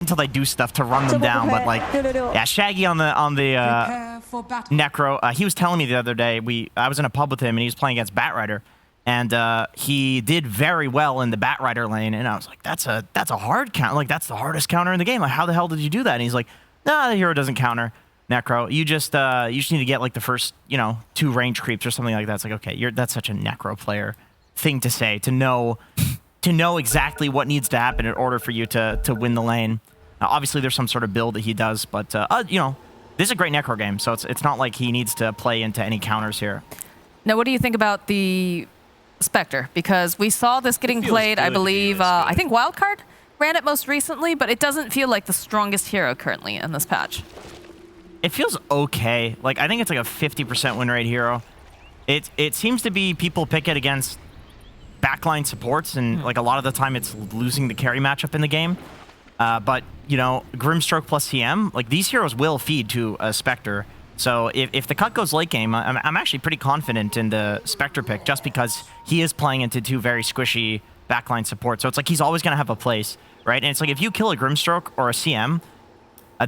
until they do stuff to run them down. But like, yeah, Shaggy on the Necro. He was telling me the other day. I was in a pub with him and he was playing against Batrider, and he did very well in the Batrider lane. And I was like, that's a hard count. Like that's the hardest counter in the game. Like how the hell did you do that? And he's like, nah, the hero doesn't counter Necro. You just need to get like the first 2 range creeps or something like that. It's like, okay, that's such a Necro player thing to say, to know exactly what needs to happen in order for you to win the lane. Obviously, there's some sort of build that he does, but this is a great Necro game, so it's not like he needs to play into any counters here. Now, what do you think about the Spectre? Because we saw this getting played, I believe, I think Wildcard ran it most recently, but it doesn't feel like the strongest hero currently in this patch. It feels okay. Like, I think it's like a 50% win rate hero. It seems to be people pick it against backline supports, and like a lot of the time it's losing the carry matchup in the game. But Grimstroke plus CM, like these heroes will feed to a Spectre. So if the cut goes late game, I'm actually pretty confident in the Spectre pick, just because he is playing into 2 very squishy backline support. So it's like he's always going to have a place, right? And it's like if you kill a Grimstroke or a CM,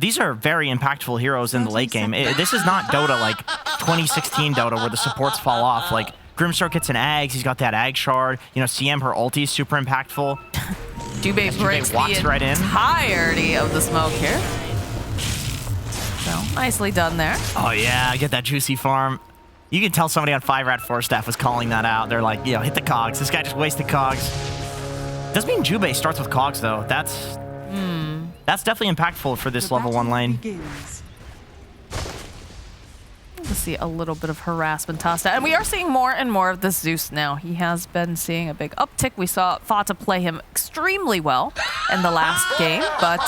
these are very impactful heroes in the late game. This is not Dota like 2016 Dota where the supports fall off. Like Grimstroke gets an Ags, he's got that Ag shard. CM, her ulti is super impactful. Jubei breaks the right in. entirety of the smoke here. So, nicely done there. Oh yeah, get that juicy farm. You can tell somebody on 5RATFORCESTAFF was calling that out. They're like, hit the cogs. This guy just wasted cogs. Doesn't mean Jubei starts with cogs though. That's definitely impactful for this level 1 lane. Let's see a little bit of harassment tossed out. And we are seeing more and more of this Zeus now. He has been seeing a big uptick. We saw Fata play him extremely well in the last game, but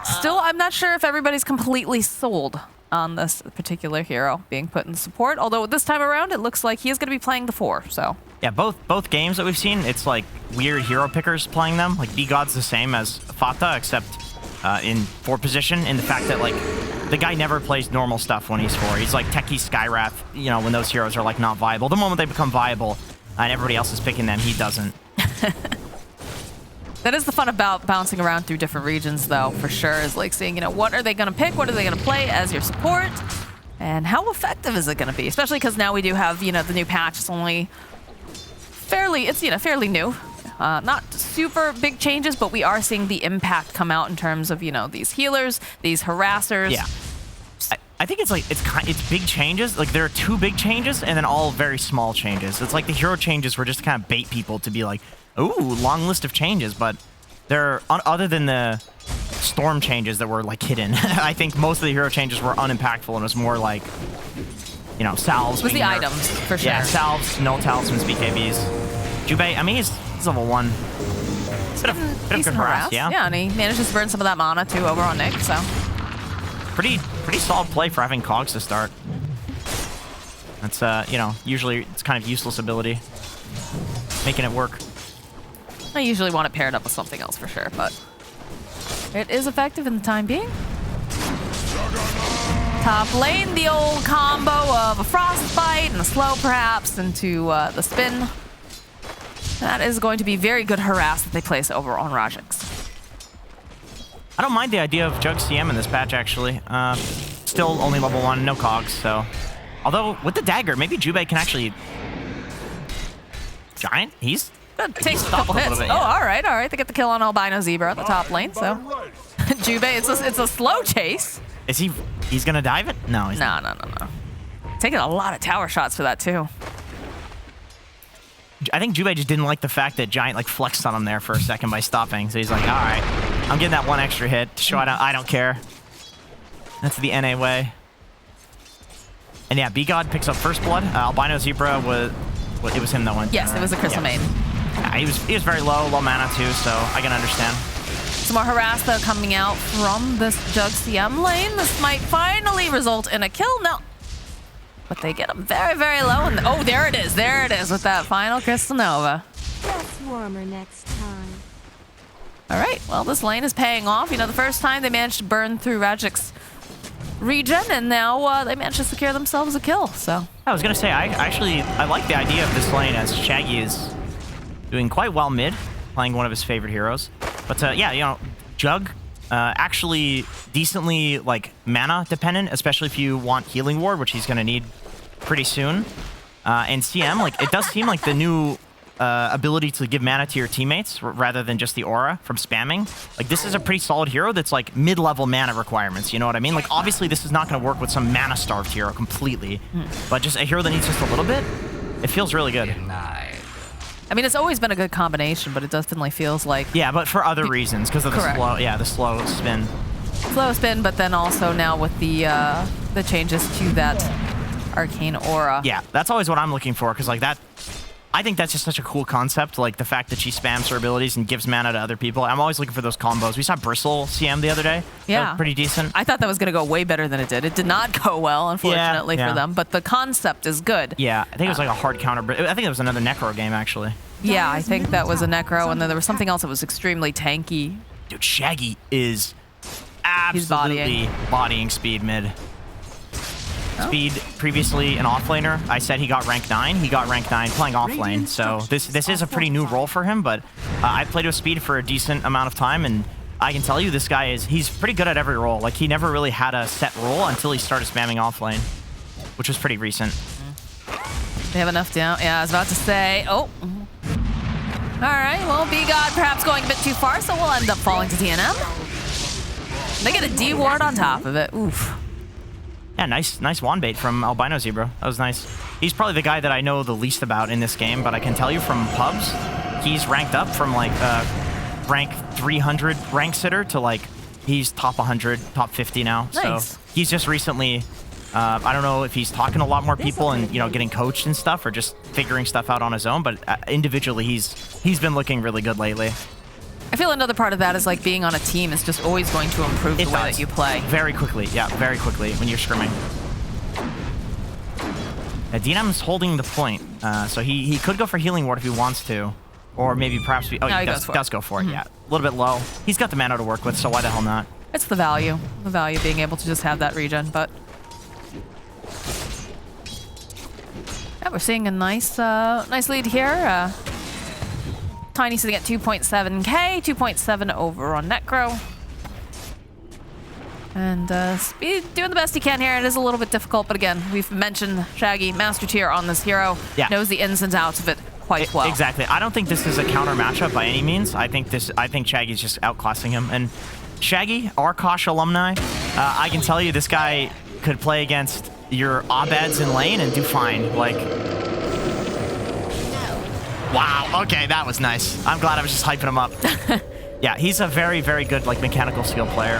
still, I'm not sure if everybody's completely sold on this particular hero being put in support. Although this time around, it looks like he is going to be playing the 4, so. Yeah, both games that we've seen, it's like weird hero pickers playing them. Like B-God's the same as Fata, except in 4 position, in the fact that like the guy never plays normal stuff when he's 4. He's like Techie Skywrath, when those heroes are like not viable. The moment they become viable and everybody else is picking them, he doesn't. That is the fun about bouncing around through different regions, though, for sure, is like seeing, what are they going to pick? What are they going to play as your support? And how effective is it going to be? Especially because now we do have, the new patch. It's only fairly new. Not super big changes, but we are seeing the impact come out in terms of, these healers, these harassers. Yeah. I think it's big changes. Like there are 2 big changes and then all very small changes. It's like the hero changes were just to kind of bait people to be like, ooh, long list of changes, but they're other than the storm changes that were like hidden. I think most of the hero changes were unimpactful and it was more like, salves. It was the items, for sure. Yeah, salves, no talismans, BKBs. Jubei, I mean, he's level 1. Bit of good harass, yeah. Yeah, and he manages to burn some of that mana too over on Nick, so. Pretty solid play for having cogs to start. That's, usually it's kind of useless ability. Making it work. I usually want it paired up with something else for sure, but it is effective in the time being. Top lane, the old combo of a Frostbite and a slow perhaps into the spin. That is going to be very good harass that they place over on Rajix. I don't mind the idea of Jug CM in this patch, actually. Still only level 1, no cogs, so. Although, with the dagger, maybe Jubei can actually... Giant? He's... Takes a couple hits. Bit, yeah. Oh, all right. They get the kill on Albino Zebra at the top lane, so. Jubei, it's a slow chase. Is he... He's gonna dive it? No, he's not. No. Taking a lot of tower shots for that, too. I think Jubei just didn't like the fact that Giant like flexed on him there for a second by stopping. So he's like, all right, I'm getting that 1 extra hit to show I don't care. That's the NA way. And yeah, B-God picks up first blood. Albino Zebra it was him that went. Yes, it was a Crystal Maiden. Yeah, he was very low mana too, so I can understand. Some more harass though coming out from this Jug CM lane. This might finally result in a kill. No. But they get him very, very low. And oh, there it is with that final Crystal Nova. Just warmer next time. All right, well, this lane is paying off. The first time they managed to burn through Rajik's regen, and now they managed to secure themselves a kill, so. I was gonna say, I like the idea of this lane as Shaggy is doing quite well mid, playing one of his favorite heroes. But yeah, Jug, actually decently like mana dependent, especially if you want healing ward, which he's gonna need pretty soon. And CM, like it does seem like the new ability to give mana to your teammates rather than just the aura from spamming. Like this is a pretty solid hero that's like mid-level mana requirements, you know what I mean? Like obviously this is not going to work with some mana starved hero completely, but just a hero that needs just a little bit, it feels really good. I mean, it's always been a good combination, but it definitely feels like... Yeah, but for other reasons, because of the the slow spin. Slow spin, but then also now with the changes to that arcane aura. Yeah, that's always what I'm looking for, because like that... I think that's just such a cool concept, like the fact that she spams her abilities and gives mana to other people. I'm always looking for those combos. We saw Bristle CM the other day. Yeah. Pretty decent. I thought that was going to go way better than it did. It did not go well, unfortunately, for them, but the concept is good. Yeah, I think it was like a hard counter. I think it was another Necro game, actually. Yeah, I think that was a Necro, and then there was something else that was extremely tanky. Dude, Shaggy is absolutely bodying Speed mid. Speed, previously an offlaner. I said he got rank 9. He got rank 9 playing offlane. So this is a pretty new role for him, but I played with Speed for a decent amount of time, and I can tell you this guy he's pretty good at every role. Like he never really had a set role until he started spamming offlane, which was pretty recent. They have enough down. Yeah, I was about to say, oh. All right, well, B-God perhaps going a bit too far, so we'll end up falling to TNM. They get a D ward on top of it. Oof. Yeah, nice wand bait from Albino Zebra. That was nice. He's probably the guy that I know the least about in this game, but I can tell you from pubs, he's ranked up from like rank 300 rank sitter to like he's top 100, top 50 now. Nice. So he's just recently, I don't know if he's talking to a lot more people and getting coached and stuff, or just figuring stuff out on his own. But individually, he's been looking really good lately. I feel another part of that is like being on a team is just always going to improve the way that you play. Very quickly, yeah, very quickly when you're scrimming. DNM's holding the point, so he could go for healing ward if he wants to, or maybe perhaps he does go for it. Yeah, a little bit low. He's got the mana to work with, so why the hell not? It's the value being able to just have that regen, but yeah, we're seeing a nice lead here. Tiny sitting at 2.7k, 2.7 over on Necro. And Speed doing the best he can here. It is a little bit difficult, but again, we've mentioned Shaggy, master tier on this hero. Yeah. Knows the ins and outs of it quite well. Exactly. I don't think this is a counter matchup by any means. I think Shaggy's just outclassing him. And Shaggy, our Kosh alumni, I can tell you this guy could play against your Abeds in lane and do fine. Like, wow, okay, that was nice. I'm glad I was just hyping him up. Yeah, he's a very, very good like mechanical skill player.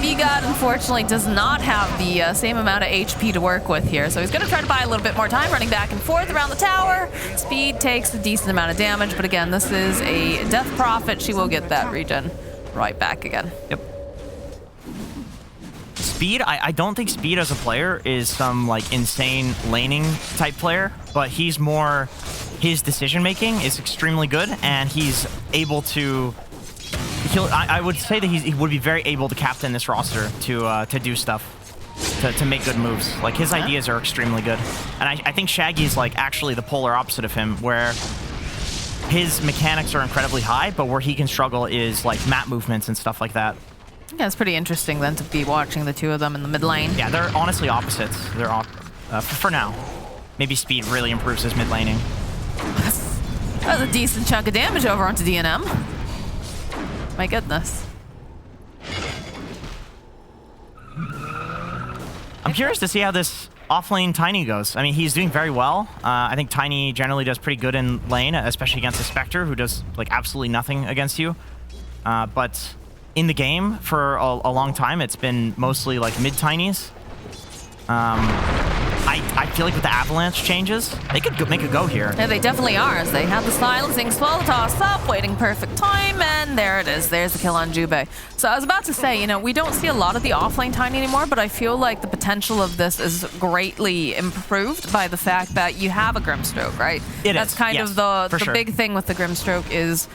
B-God, unfortunately, does not have the same amount of HP to work with here, so he's going to try to buy a little bit more time, running back and forth around the tower. Speed takes a decent amount of damage, but again, this is a Death Prophet. She will get that regen right back again. Yep. Speed, I don't think Speed as a player is some like insane laning type player, but he's more, his decision making is extremely good, and he's able to, I would say that he would be very able to captain this roster to do stuff, to make good moves. Like his ideas are extremely good, and I think Shaggy's like actually the polar opposite of him, where his mechanics are incredibly high, but where he can struggle is like map movements and stuff like that. Yeah, it's pretty interesting then to be watching the two of them in the mid lane. Yeah, they're honestly opposites. They're for now. Maybe Speed really improves his mid laning. That's a decent chunk of damage over onto DNM. My goodness. I'm curious to see how this offlane Tiny goes. I mean, he's doing very well. I think Tiny generally does pretty good in lane, especially against a Spectre who does like absolutely nothing against you. But in the game for a long time, it's been mostly like mid Tinies. I feel like with the Avalanche changes, they could make a go here. Yeah, they definitely are. As they have the silencing spell toss up, waiting perfect time, and there it is. There's the kill on Jubei. So I was about to say, you know, we don't see a lot of the offlane Tiny anymore, but I feel like the potential of this is greatly improved by the fact that you have a Grimstroke, right? That's kind of the big thing with the Grimstroke is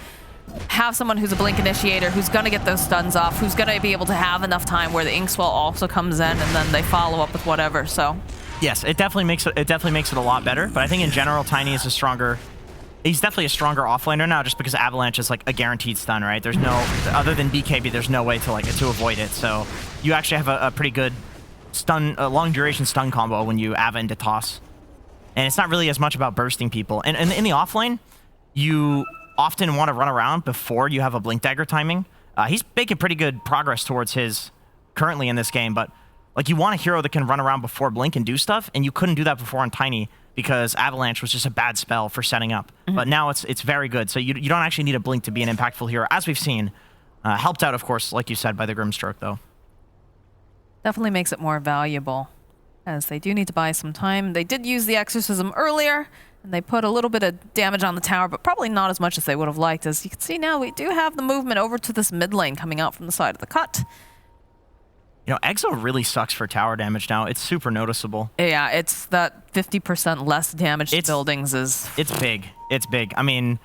have someone who's a blink initiator, who's going to get those stuns off, who's going to be able to have enough time where the Inkswell also comes in, and then they follow up with whatever. So yes, it definitely makes it a lot better. But I think in general, Tiny is a stronger he's definitely a stronger offlaner now, just because Avalanche is like a guaranteed stun, right? There's no, other than BKB, there's no way to avoid it. So you actually have a pretty good stun, long duration stun combo when you Ava into toss. And it's not really as much about bursting people. And in the offlane, you often want to run around before you have a Blink Dagger timing. He's making pretty good progress towards his currently in this game, but like you want a hero that can run around before Blink and do stuff, and you couldn't do that before on Tiny because Avalanche was just a bad spell for setting up. But now it's very good, so you don't actually need a Blink to be an impactful hero, as we've seen. Helped out, of course, like you said, by the Grimstroke, though. Definitely makes it more valuable, as they do need to buy some time. They did use the Exorcism earlier, and they put a little bit of damage on the tower, but probably not as much as they would have liked. As you can see now, we do have the movement over to this mid lane coming out from the side of the cut. You know, Exo really sucks for tower damage now. It's super noticeable. Yeah, it's that 50% less damage to buildings is... It's big. It's big. I mean,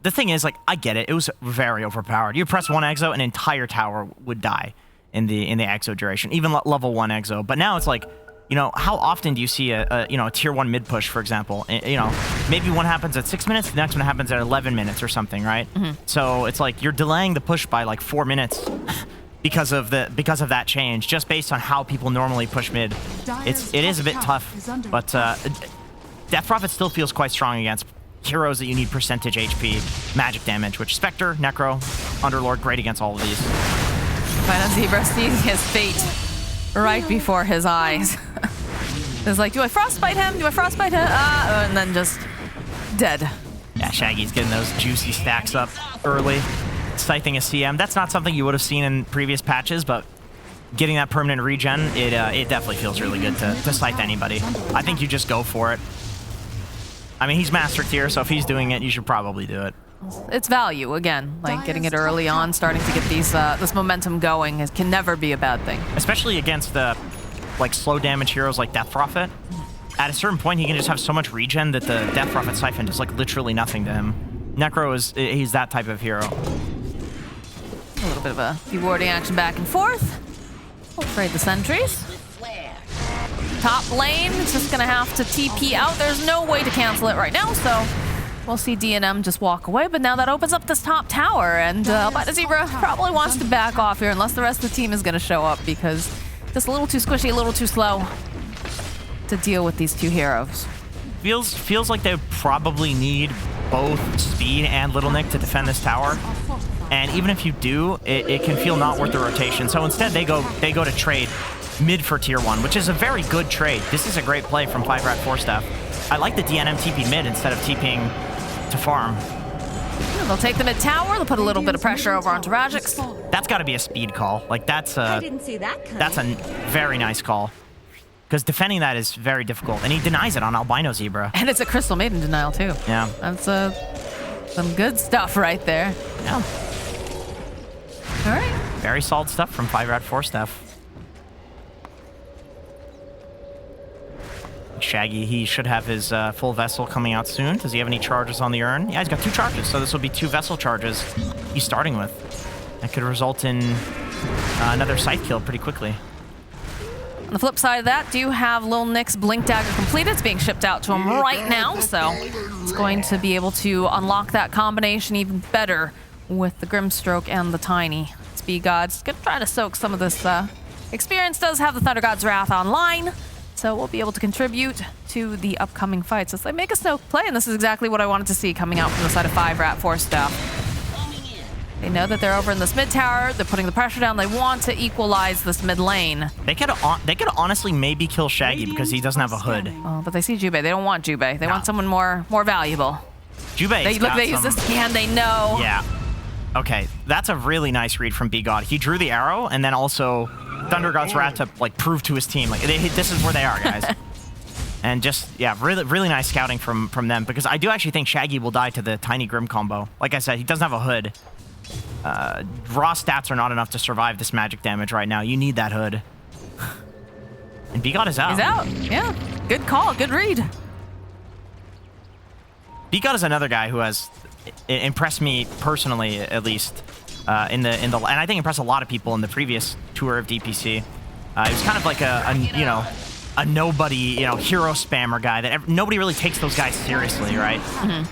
the thing is, like, I get it. It was very overpowered. You press one Exo, an entire tower would die in the Exo duration, even level 1 Exo. But now it's like, you know, how often do you see a tier 1 mid push, for example? You know, maybe one happens at 6 minutes, the next one happens at 11 minutes or something, right? So it's like you're delaying the push by like 4 minutes because of that change, just based on how people normally push mid. It is a bit tough, but Death Prophet still feels quite strong against heroes that you need percentage HP, magic damage, which Spectre, Necro, Underlord, great against all of these. Final Zebra seeing his fate right before his eyes. It's like, do I frostbite him? Do I frostbite him? And then just dead. Yeah, Shaggy's getting those juicy stacks up early. Scything a CM. That's not something you would have seen in previous patches, but getting that permanent regen, it definitely feels really good to scythe anybody. I think you just go for it. I mean, he's master tier, so if he's doing it, you should probably do it. It's value, again. Like, getting it early on, starting to get these this momentum going can never be a bad thing. Especially against the like slow damage heroes like Death Prophet. At a certain point, he can just have so much regen that the Death Prophet Siphon does like literally nothing to him. Necro he's that type of hero. A little bit of a dewarding action back and forth. We'll trade the sentries. Top lane, it's just gonna have to TP out. There's no way to cancel it right now, so we'll see DNM just walk away. But now that opens up this top tower, and Albino Zebra probably wants to back off here unless the rest of the team is gonna show up, because just a little too squishy, a little too slow to deal with these two heroes. Feels like they probably need both Speed and Little Nick to defend this tower. And even if you do, it can feel not worth the rotation. So instead, they go to trade mid for tier 1, which is a very good trade. This is a great play from 5RATFORCESTAFF. I like the DNM TP mid instead of TPing to farm. Yeah, they'll take the mid tower. They'll put a little bit of pressure over onto Rajix. That's got to be a speed call. Like that's I didn't see that coming. That's a very nice call. Because defending that is very difficult, and he denies it on Albino Zebra. And it's a Crystal Maiden denial too. Yeah, that's some good stuff right there. Yeah. All right. Very solid stuff from 5RATFORCESTAFF. Shaggy, he should have his full vessel coming out soon. Does he have any charges on the urn? Yeah, he's got 2 charges, so this will be 2 vessel charges he's starting with. That could result in another scythe kill pretty quickly. On the flip side of that, do you have Lil Nick's Blink Dagger completed? It's being shipped out to him right now, so it's going to be able to unlock that combination even better with the Grimstroke and the Tiny. Speed God's gonna try to soak some of this experience. Does have the Thunder God's Wrath online, so we'll be able to contribute to the upcoming fights as they make a Snoke play, and this is exactly what I wanted to see coming out from the side of 5RATFORCESTAFF. They know that they're over in this mid tower. They're putting the pressure down. They want to equalize this mid lane. They could honestly maybe kill Shaggy because he doesn't have a hood. Oh, but they see Jubei. They don't want Jubei. They want someone more valuable. Jubei. They use this scan. They know. Yeah. Okay, that's a really nice read from B-God. He drew the arrow and then also Thunder God's Wrath to like prove to his team like this is where they are, guys. And just really nice scouting from them, because I do actually think Shaggy will die to the Tiny Grim combo. Like I said, he doesn't have a hood. Raw stats are not enough to survive this magic damage right now. You need that hood. And B-God is out. He's out. Yeah. Good call. Good read. B-God is another guy who has impressed me personally, at least, and I think impressed a lot of people in the previous tour of DPC. He was kind of like a a nobody, you know, hero spammer guy that nobody really takes those guys seriously, right?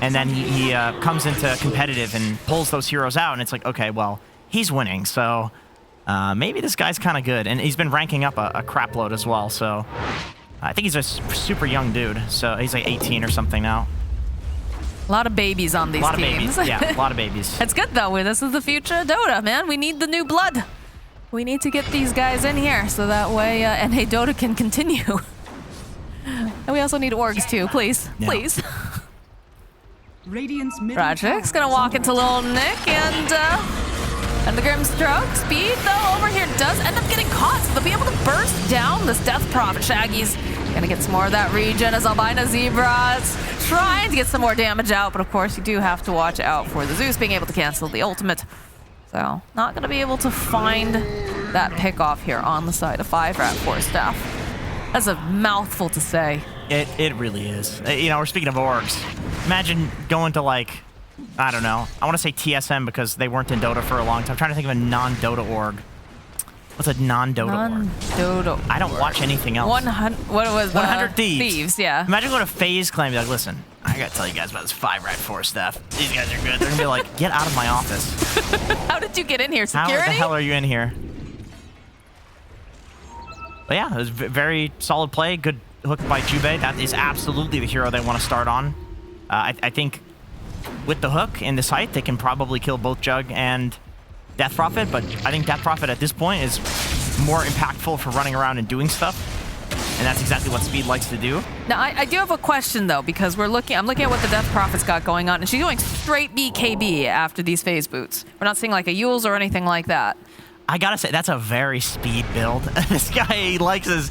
And then he comes into competitive and pulls those heroes out, and it's like, okay, well, he's winning, so maybe this guy's kind of good. And he's been ranking up a crap load as well, so I think he's a super young dude, so he's like 18 or something now. A lot of babies on these teams. A lot of babies, yeah, a lot of babies. It's good though. This is the future of Dota, man. We need the new blood. We need to get these guys in here so that way NA Dota can continue. And we also need orgs too, please, please. Rajik's gonna walk into little Nick and the Grim Stroke. Speed though over here does end up getting caught, so they'll be able to burst down this Death Prophet. Shaggy's gonna get some more of that regen as Albino Zebra's trying to get some more damage out, but of course you do have to watch out for the Zeus being able to cancel the ultimate. So not gonna be able to find that pick off here on the side of 5RATFORCESTAFF. That's a mouthful to say. It really is. You know, we're speaking of orgs. Imagine going to like, I don't know. I want to say TSM because they weren't in Dota for a long time. I'm trying to think of a non-Dota org. What's a non-Dota org? Non-Dota. I don't watch anything else. 100. What was 100 Thieves. Thieves, yeah. Imagine going to FaZe Clan and be like, listen, I gotta tell you guys about this 5RATFORCESTAFF. These guys are good. They're gonna be like, get out of my office. How did you get in here? Security? How the hell are you in here? But yeah, it was very solid play. Good hook by Jubei. That is absolutely the hero they want to start on. I think with the hook in the site, they can probably kill both Jug and Death Prophet, but I think Death Prophet at this point is more impactful for running around and doing stuff. And that's exactly what Speed likes to do. Now, I do have a question, though, because I'm looking at what the Death Prophet's got going on, and she's going straight BKB after these phase boots. We're not seeing like a Yules or anything like that. I gotta say, that's a very Speed build. This guy likes his...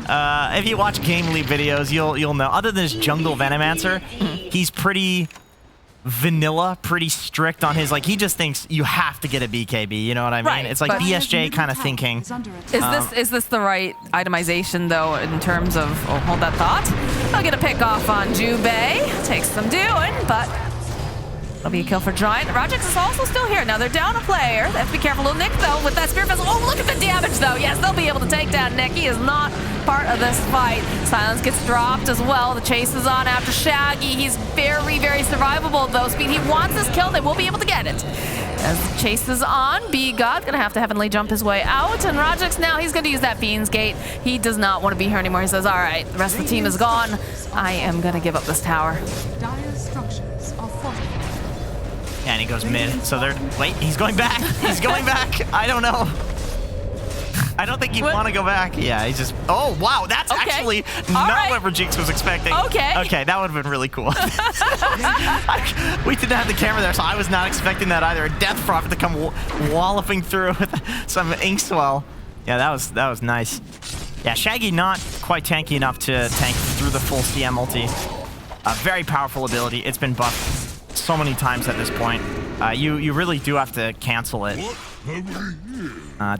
if you watch Game Leap videos, you'll know. Other than his jungle Venomancer, he's pretty vanilla, pretty strict on his, like, he just thinks you have to get a BKB, you know what I mean? Right, it's like BSJ kind of thinking. Is this the right itemization, though, in terms of, oh, hold that thought. I'll get a pick off on Jubei. Takes some doing, but it'll be a kill for Giant. Rajix is also still here. Now they're down a player. They have to be careful. Little Nick, though, with that Spirit Vessel. Oh, look at the damage, though. Yes, they'll be able to take down Nick. He is not part of this fight. Silence gets dropped as well. The chase is on after Shaggy. He's very, very survivable, though. Speed, he wants this kill. They will be able to get it. As the chase is on, B-God gonna have to heavenly jump his way out, and Rajix now, he's gonna use that Fiend's Gate. He does not want to be here anymore. He says, all right, the rest of the team is gone. I am gonna give up this tower. Yeah, and he goes mid. So they're... Wait, he's going back. He's going back. I don't know. I don't think he'd want to go back. Yeah, he's just... Oh, wow. That's actually not what Rajix was expecting. Okay, that would have been really cool. We didn't have the camera there, so I was not expecting that either. A Death Prophet to come walloping through with some ink swell. Yeah, that was nice. Yeah, Shaggy not quite tanky enough to tank through the full CM ulti. A very powerful ability. It's been buffed so many times at this point. You really do have to cancel it.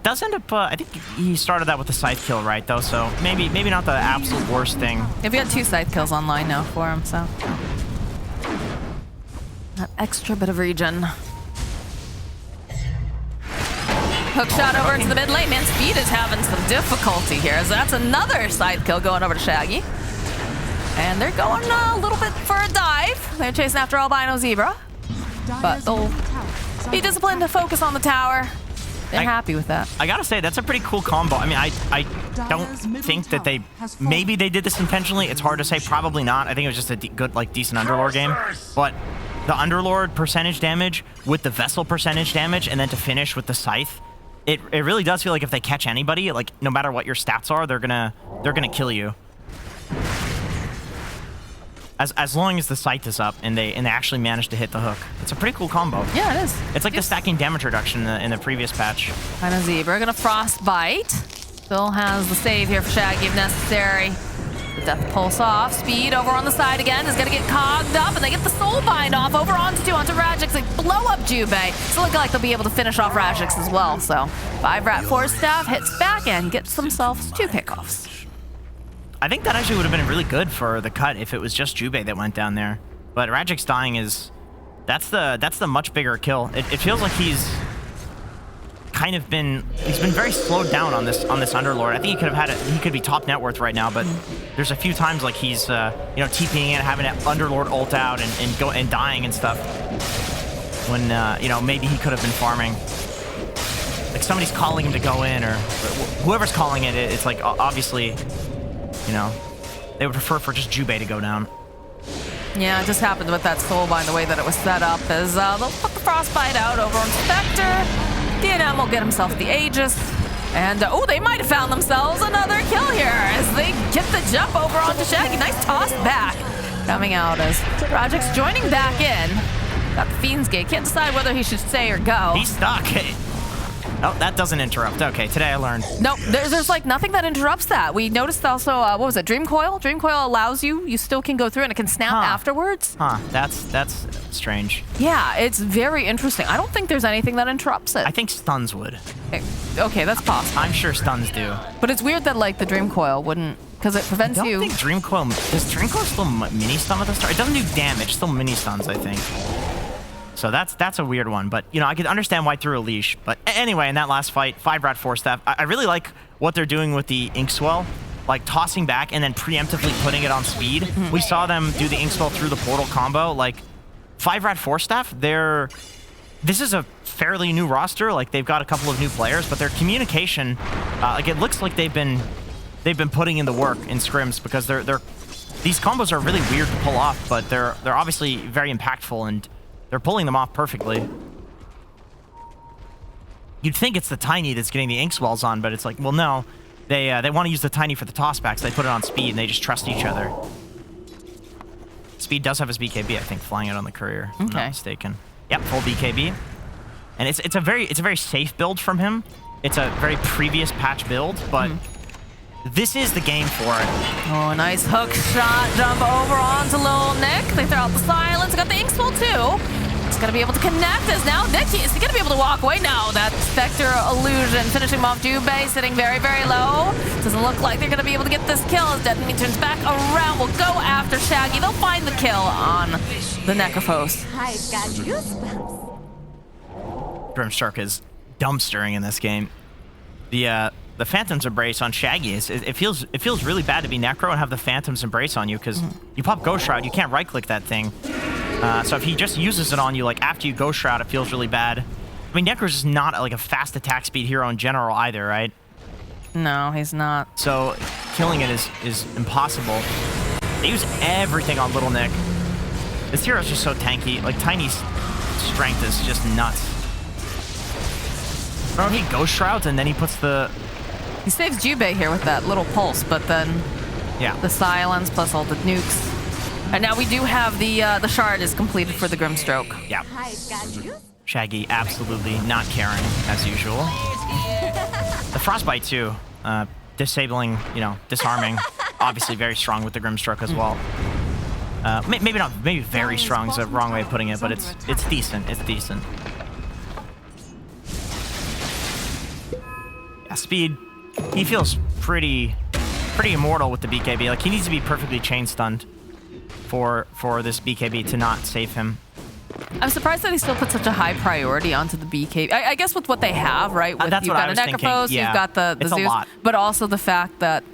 Does end up, I think he started that with a scythe kill, right, though, so maybe not the absolute worst thing. If you had 2 scythe kills online now for him, so. That extra bit of regen. Hook shot over into the mid lane. Man, Speed is having some difficulty here, as that's another scythe kill going over to Shaggy. And they're going a little bit for a dive. They're chasing after Albino Zebra. But they'll be disciplined to focus on the tower. They're happy with that. I gotta say, that's a pretty cool combo. I mean, I don't think that they... Maybe they did this intentionally. It's hard to say. Probably not. I think it was just a good, like, decent Underlord game. But the Underlord percentage damage with the Vessel percentage damage, and then to finish with the Scythe, it really does feel like if they catch anybody, like, no matter what your stats are, they're gonna kill you. As long as the Scythe is up and they actually manage to hit the hook. It's a pretty cool combo. Yeah, it is. It's like the stacking damage reduction in the previous patch. Kind of Zebra gonna Frostbite. Still has the save here for Shaggy if necessary. The Death Pulse off. Speed over on the side again is gonna get cogged up, and they get the Soul Bind off over onto Rajix. They blow up Jubei. It's looking like they'll be able to finish off Rajix as well. So 5RATFORCESTAFF hits back and gets themselves 2 pickoffs. I think that actually would have been really good for the cut if it was just Jubei that went down there. But Rajix dying is... That's the much bigger kill. It feels like he's kind of been very slowed down on this Underlord. I think he could have had it. He could be top net worth right now, but there's a few times like he's TPing in, having an Underlord ult out and dying and stuff. When maybe he could have been farming. Like somebody's calling him to go in, or whoever's calling it. It's like obviously, they would prefer for just Jubei to go down. Yeah, it just happened with that Soulbind, the way that it was set up, is they'll put the Frostbite out over on Spectre. DNM will get himself the Aegis. And, they might have found themselves another kill here as they get the jump over onto Shaggy. Nice toss back coming out as Project's joining back in. Got the Fiend's Gate. Can't decide whether he should stay or go. He's stuck. Oh, that doesn't interrupt. Okay, today I learned. No, there's like nothing that interrupts that. We noticed also, what was it, Dream Coil? Dream Coil allows you still can go through and it can snap afterwards. Huh, that's strange. Yeah, it's very interesting. I don't think there's anything that interrupts it. I think stuns would. Okay, that's possible. I'm sure stuns do. But it's weird that like the Dream Coil wouldn't, because it prevents you. I don't think Dream Coil, does Dream Coil still mini stun at the start? It doesn't do damage, still mini stuns, I think. So that's a weird one, but I could understand why through a leash. But anyway, in that last fight, 5RATFORCESTAFF, I really like what they're doing with the Inkswell, like tossing back and then preemptively putting it on speed. We saw them do the Inkswell through the portal combo. Like 5RATFORCESTAFF, this is a fairly new roster. Like they've got a couple of new players, but their communication, like it looks like they've been putting in the work in scrims, because these combos are really weird to pull off, but they're obviously very impactful and they're pulling them off perfectly. You'd think it's the Tiny that's getting the Inkswells on, but it's like, well, no. They want to use the Tiny for the tossbacks. They put it on speed, and they just trust each other. Speed does have his BKB, I think, flying out on the courier, if I'm not mistaken. Yep, full BKB. And it's a very safe build from him. It's a very previous patch build, but this is the game for it. Oh, nice hook shot, jump over onto Lil Nick. They throw out the silence. Got the Inkswell too. He's gonna be able to connect as now Nick, is he gonna be able to walk away? No, that Spectre illusion finishing him off. Jubei sitting very, very low. Doesn't look like they're gonna be able to get this kill as Deadman turns back around. Will go after Shaggy. They'll find the kill on the Necrophos. I've got goosebumps. Grimstroke is dumpstering in this game. The Phantom's Embrace on Shaggy it feels really bad to be Necro and have the Phantom's Embrace on you, because you pop Ghost Shroud, you can't right click that thing. So if he just uses it on you, like after you Ghost Shroud, it feels really bad. I mean, Necro's just not like a fast attack speed hero in general either, right? No, he's not. So killing it is impossible. They use everything on Little Nick. This hero's just so tanky. Like Tiny's strength is just nuts. I don't know if he Ghost Shrouds and then he puts the... He saves Jubei here with that little pulse, but then the silence plus all the nukes. And now we do have the shard is completed for the Grimstroke. Yeah. Shaggy absolutely not caring as usual. The Frostbite too, disabling, disarming. Obviously very strong with the Grimstroke as well. Maybe very strong is a wrong way of putting it, but it's decent. It's decent. Yeah, speed. He feels pretty immortal with the BKB. Like he needs to be perfectly chain stunned for this BKB to not save him. I'm surprised that he still put such a high priority onto the BKB. I guess with what they have, right? With, that's you've what got I was a Necrophos, thinking. Yeah. You've got the Zeus, a lot. but also the fact that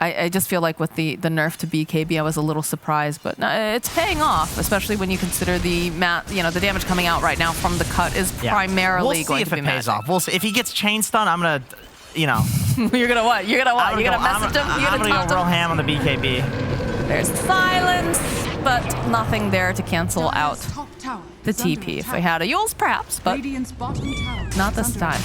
I just feel like with the nerf to BKB, I was a little surprised, but it's paying off, especially when you consider the the damage coming out right now from the cut is primarily going to be magic. We'll see if it pays off. We'll see. If he gets chain stun, I'm gonna, You're gonna what? You're gonna what? You're gonna message him? I'm gonna go real ham on the BKB. There's silence, but nothing there to cancel out the TP. If we had a Yules, perhaps, but not this time.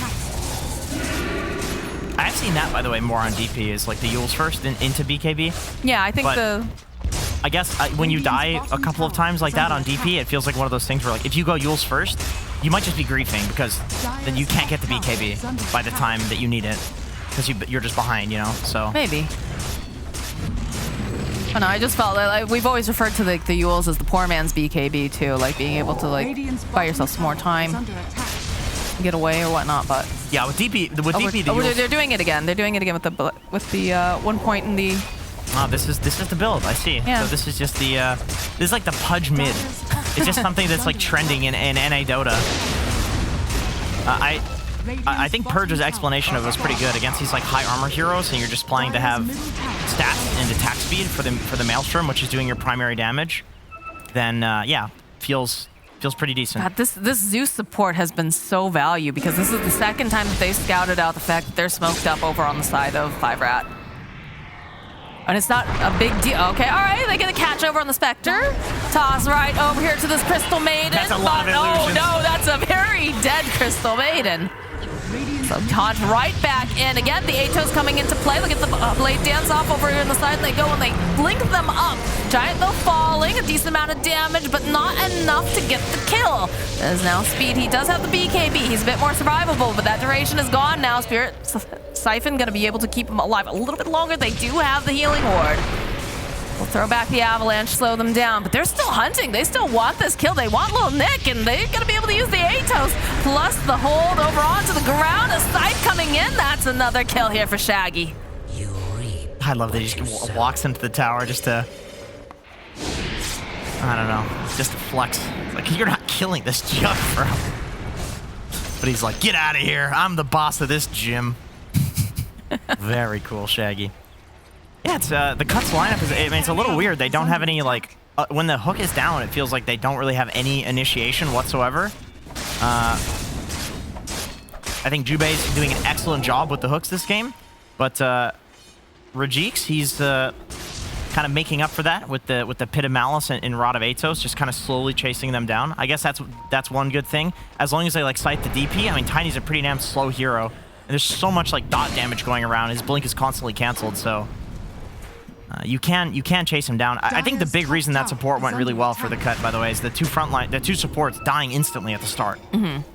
I've seen that, by the way, more on DP, is like the Yules first into BKB. Yeah, I think I guess when you die a couple of times like that on DP, it feels like one of those things where, like, if you go Yules first, you might just be griefing, because then you can't get the BKB by the time that you need it, because you're just behind, so. Maybe. Oh, no, I just felt like we've always referred to the Yules as the poor man's BKB too, like being able to buy yourself some more time, get away or whatnot. But yeah, with DP, they're doing it again. They're doing it again with the 1 point in the. Oh, this is the build. I see. Yeah. So this is just the this is like the Pudge mid. It's just something that's like trending in NA Dota. I think Purge's explanation of it was pretty good against these like high armor heroes, and you're just playing to have stats and attack speed for the Maelstrom, which is doing your primary damage. Then yeah, feels pretty decent. God, this Zeus support has been so valuable because this is the second time that they scouted out the fact that they're smoked up over on the side of 5RAT. And it's not a big deal. Okay, all right, they get a catch over on the Spectre. Toss right over here to this Crystal Maiden. That's a lot of illusions. Oh, no, that's a very dead Crystal Maiden. So Todd right back in. Again, the Atos coming into play. Look at the blade dance off over here on the side. And they go and they link them up. Giant though falling, a decent amount of damage, but not enough to get the kill. There's now Speed. He does have the BKB. He's a bit more survivable, but that duration is gone now. Spirit Siphon gonna be able to keep him alive a little bit longer. They do have the healing ward. We'll throw back the avalanche, slow them down, but they're still hunting. They still want this kill. They want little Nick, and they're gonna be able to use the Atos, plus the hold over onto the ground. A scythe coming in. That's another kill here for Shaggy. I love that he just walks into the tower just to, I don't know, just to flex. It's like, you're not killing this junk, bro. But he's like, get out of here. I'm the boss of this gym. Very cool, Shaggy. Yeah, it's the Cuts lineup is, I mean, it's a little weird. They don't have any, like, when the hook is down, it feels like they don't really have any initiation whatsoever. I think Jubei's doing an excellent job with the hooks this game, but Rajix, he's kind of making up for that with the Pit of Malice and Rod of Atos, just kind of slowly chasing them down. I guess that's one good thing. As long as they like sight the DP, I mean, Tiny's a pretty damn slow hero, and there's so much like dot damage going around. His blink is constantly canceled, so you can chase him down. I think the big reason that support went really well for the Cut, by the way, is the two supports dying instantly at the start.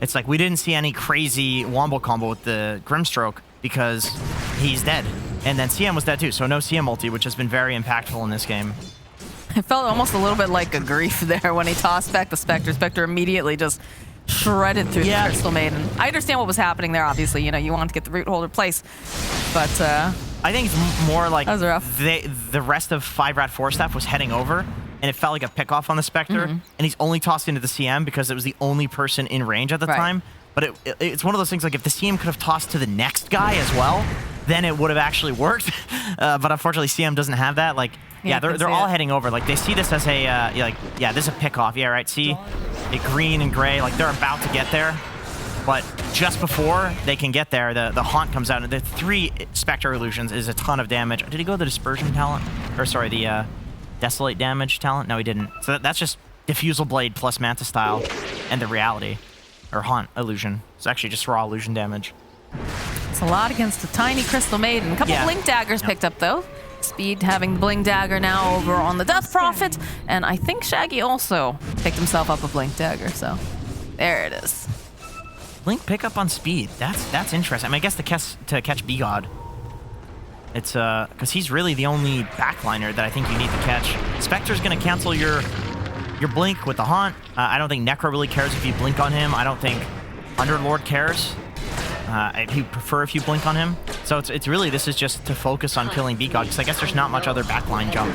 It's like we didn't see any crazy wombo combo with the Grimstroke because he's dead. And then CM was dead too, so no CM ulti, which has been very impactful in this game. It felt almost a little bit like a grief there when he tossed back the Spectre. Spectre immediately just shredded through the Crystal Maiden. I understand what was happening there, obviously. You know, you wanted to get the root holder place, but I think it's more like that was rough. The rest of 5RATFORCESTAFF was heading over, and it felt like a pickoff on the Spectre, and he's only tossed into the CM because it was the only person in range at the time. But it's one of those things, like if the CM could have tossed to the next guy as well, then it would have actually worked. But unfortunately, CM doesn't have that. Like, yeah, they're all heading over. Like, they see this as a, this is a pickoff. Yeah, right, see? Green and gray, like, they're about to get there. But just before they can get there, the Haunt comes out, and the 3 Spectre Illusions is a ton of damage. Did he go the Dispersion talent? Or, sorry, the Desolate damage talent? No, he didn't. So that's just Diffusal Blade plus Manta Style and the Reality. Or Haunt Illusion. It's actually just raw illusion damage. It's a lot against the tiny Crystal Maiden. A couple Blink Daggers picked up, though. Speed having the Blink Dagger now over on the Death Prophet. And I think Shaggy also picked himself up a Blink Dagger, so there it is. Blink pickup on Speed. That's interesting. I mean, I guess to catch B-God. It's, because he's really the only backliner that I think you need to catch. Spectre's going to cancel your Blink with the Haunt. I don't think Necro really cares if you Blink on him. I don't think Underlord cares. He'd prefer if you Blink on him. So it's really, this is just to focus on killing B-God, because I guess there's not much other backline jump.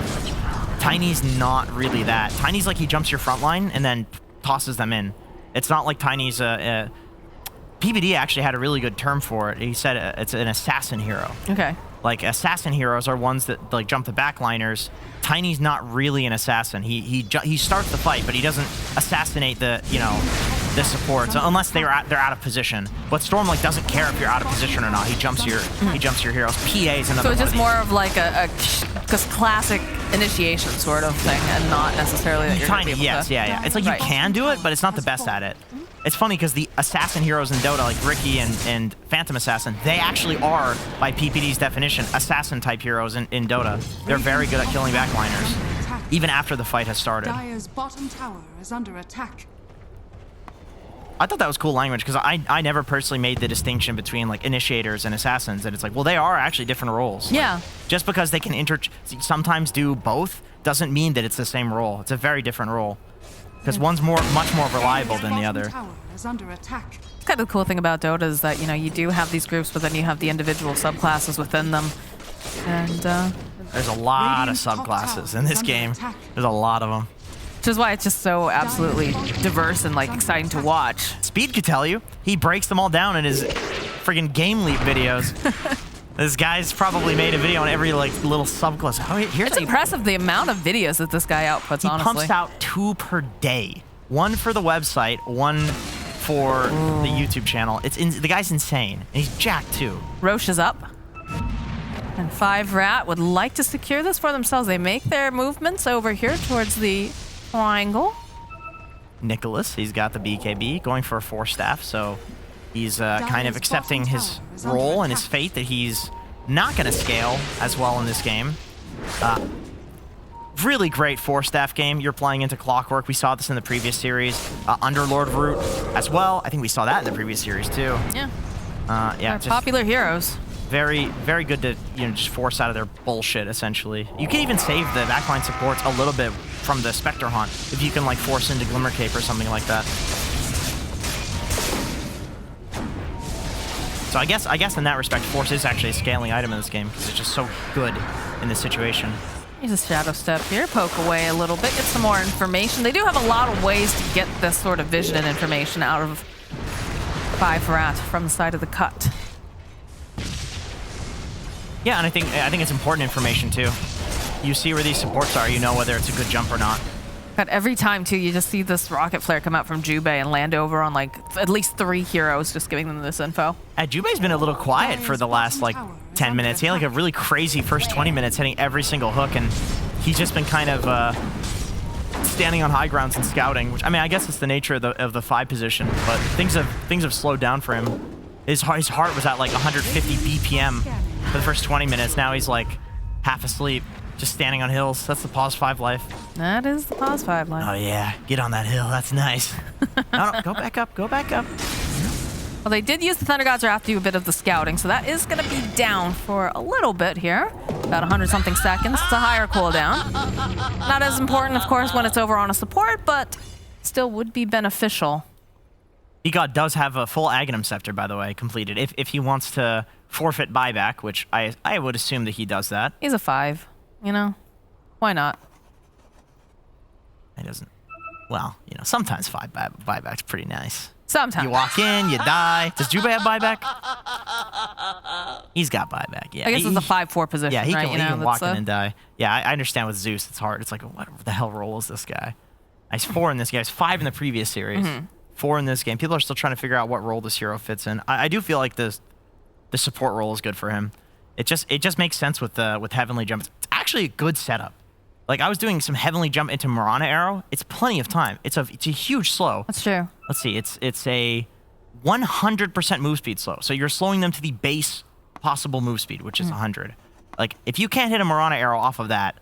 Tiny's not really that. Tiny's like he jumps your front line and then tosses them in. It's not like Tiny's PBD actually had a really good term for it. He said it's an assassin hero. Okay. Like, assassin heroes are ones that like jump the backliners. Tiny's not really an assassin. He starts the fight, but he doesn't assassinate the supports unless they're out of position. But Storm like doesn't care if you're out of position or not. He jumps your heroes. PA is another. So it's just more of like a classic initiation sort of thing, and not necessarily that you're Tiny. Yes, yeah. It's like you can do it, but it's not the best at it. It's funny because the assassin heroes in Dota, like Riki and Phantom Assassin, they actually are, by PPD's definition, assassin-type heroes in Dota. They're very good at killing backliners, even after the fight has started. Dire's bottom tower is under attack. I thought that was cool language, because I never personally made the distinction between, like, initiators and assassins, and it's like, well, they are actually different roles. Yeah. Just because they can sometimes do both doesn't mean that it's the same role. It's a very different role. Because one's much more reliable than the other. Is under attack. Kind of the cool thing about Dota is that, you do have these groups, but then you have the individual subclasses within them. And there's a lot of subclasses in this game. There's a lot of them. Which is why it's just so absolutely diverse and like exciting to watch. Speed could tell you. He breaks them all down in his friggin' Game Leap videos. This guy's probably made a video on every like little subclass. Oh, here's It's impressive the amount of videos that this guy outputs, He honestly. pumps out 2 per day. 1 for the website, 1 for the YouTube channel. The guy's insane. And he's jacked too. Roche is up. And 5RAT would like to secure this for themselves. They make their movements over here towards the triangle. Nicholas, he's got the BKB going for a 4-staff, so he's kind of accepting his role and his fate that he's not going to scale as well in this game. Really great 4-staff game. You're playing into Clockwork. We saw this in the previous series. Underlord route as well. I think we saw that in the previous series too. Yeah. Yeah. They're popular heroes. Very, very good to just force out of their bullshit, essentially. You can even save the backline supports a little bit from the Spectre Haunt if you can like force into Glimmer Cape or something like that. So I guess in that respect, Force is actually a scaling item in this game because it's just so good in this situation. Here's a Shadow Step here. Poke away a little bit. Get some more information. They do have a lot of ways to get this sort of vision and information out of 5RAT from the side of the cut. Yeah, and I think it's important information too. You see where these supports are, you know whether it's a good jump or not. But every time too, you just see this rocket flare come out from Jubei and land over on like at least 3 heroes, just giving them this info. Jubei's been a little quiet for the last like 10 minutes. He had like a really crazy first 20 minutes hitting every single hook, and he's just been kind of standing on high grounds and scouting, which I mean I guess it's the nature of the 5 position, but things have slowed down for him. His heart was at like 150 BPM for the first 20 minutes. Now he's like half asleep, just standing on hills. That's the Pause 5 life. That is the Pause 5 life. Oh yeah, get on that hill. That's nice. No, go back up. Go back up. Well, they did use the Thunder God's Wrath to do a bit of the scouting, so that is going to be down for a little bit here. About 100-something seconds. It's a higher cooldown. Not as important, of course, when it's over on a support, but still would be beneficial. Egod does have a full Aghanim Scepter, by the way, completed. If he wants to forfeit buyback, which I would assume that he does that. He's a 5, you know? Why not? He doesn't. Well, you know, sometimes 5 buyback's pretty nice. Sometimes. You walk in, you die. Does Jubei have buyback? He's got buyback, yeah. I guess it's a 5-4 position, yeah, he right? can walk in and die. Yeah, I understand with Zeus, it's hard. It's like, what the hell role is this guy? He's 4 in this game. He's 5 in the previous series. 4 in this game. People are still trying to figure out what role this hero fits in. I do feel like the support role is good for him. It just makes sense with Heavenly Jump. It's actually a good setup. Like I was doing some Heavenly Jump into Mirana Arrow. It's plenty of time. It's a huge slow. That's true. Let's see. It's a 100% move speed slow. So you're slowing them to the base possible move speed, which is 100. Like if you can't hit a Mirana Arrow off of that,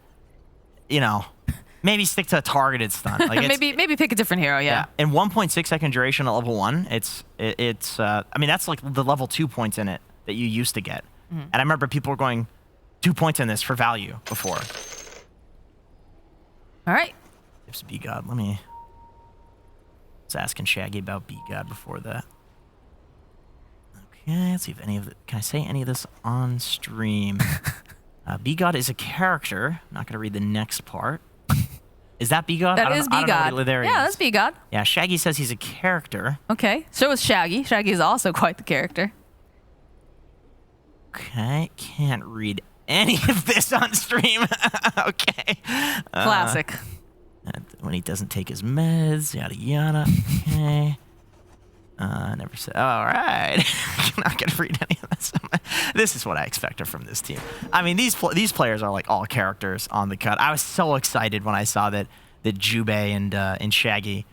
you know, maybe stick to a targeted stun. Like maybe pick a different hero, yeah. And 1.6 second duration at level 1. It's I mean that's like the level 2 points in it that you used to get. And I remember people were going 2 points in this for value before. All right. It's B-God. I was asking Shaggy about B-God before that. Okay, let's see if any of it. Can I say any of this on stream? B-God is a character. I'm not going to read the next part. Is that B-God? That is B-God. Yeah, that's B-God. Yeah, Shaggy says he's a character. Okay. So is Shaggy. Shaggy is also quite the character. Okay, can't read any of this on stream. Okay. Classic. When he doesn't take his meds, yada yada. Okay. Never said. All right. I'm not gonna read any of this. This is what I expected from this team. I mean, these players are like all characters on the cut. I was so excited when I saw that Jubei and Shaggy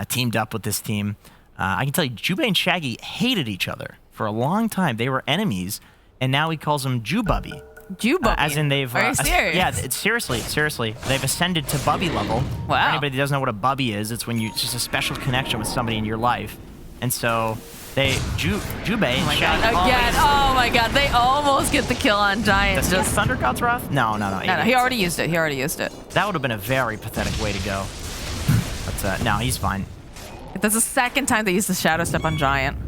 teamed up with this team. I can tell you, Jubei and Shaggy hated each other for a long time. They were enemies, and now he calls them Jububby. Jububby? As in they've... Are you serious? Yeah, seriously. They've ascended to Bubby level. Wow. For anybody that doesn't know what a Bubby is, it's when it's just a special connection with somebody in your life. And so Jubei and Shaggy... Again, oh my god, they almost get the kill on Giant. Does he have Thunder God's Wrath? No. No, he already used it. That would have been a very pathetic way to go. But no, he's fine. That's the second time they used the Shadow Step on Giant.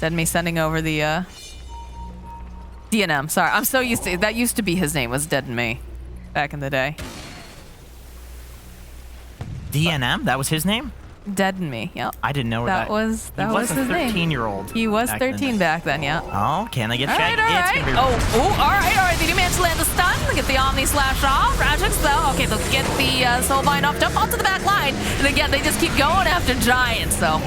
Then me sending over the... DNM, sorry. I'm so used to... That used to be his name, was Dead and Me. Back in the day. DNM? That was his name? Dead in Me. Yep. I didn't know That was his name. 13-year-old. He was 13 back then, yeah. Oh, can they get All Shaggy? right, all It's right. gonna be All right. They do manage to land the stun. They get the Omni Slash off. Rajix, though, okay, they'll get the Soulbind off, jump onto the back line. And again, they just keep going after Giant, so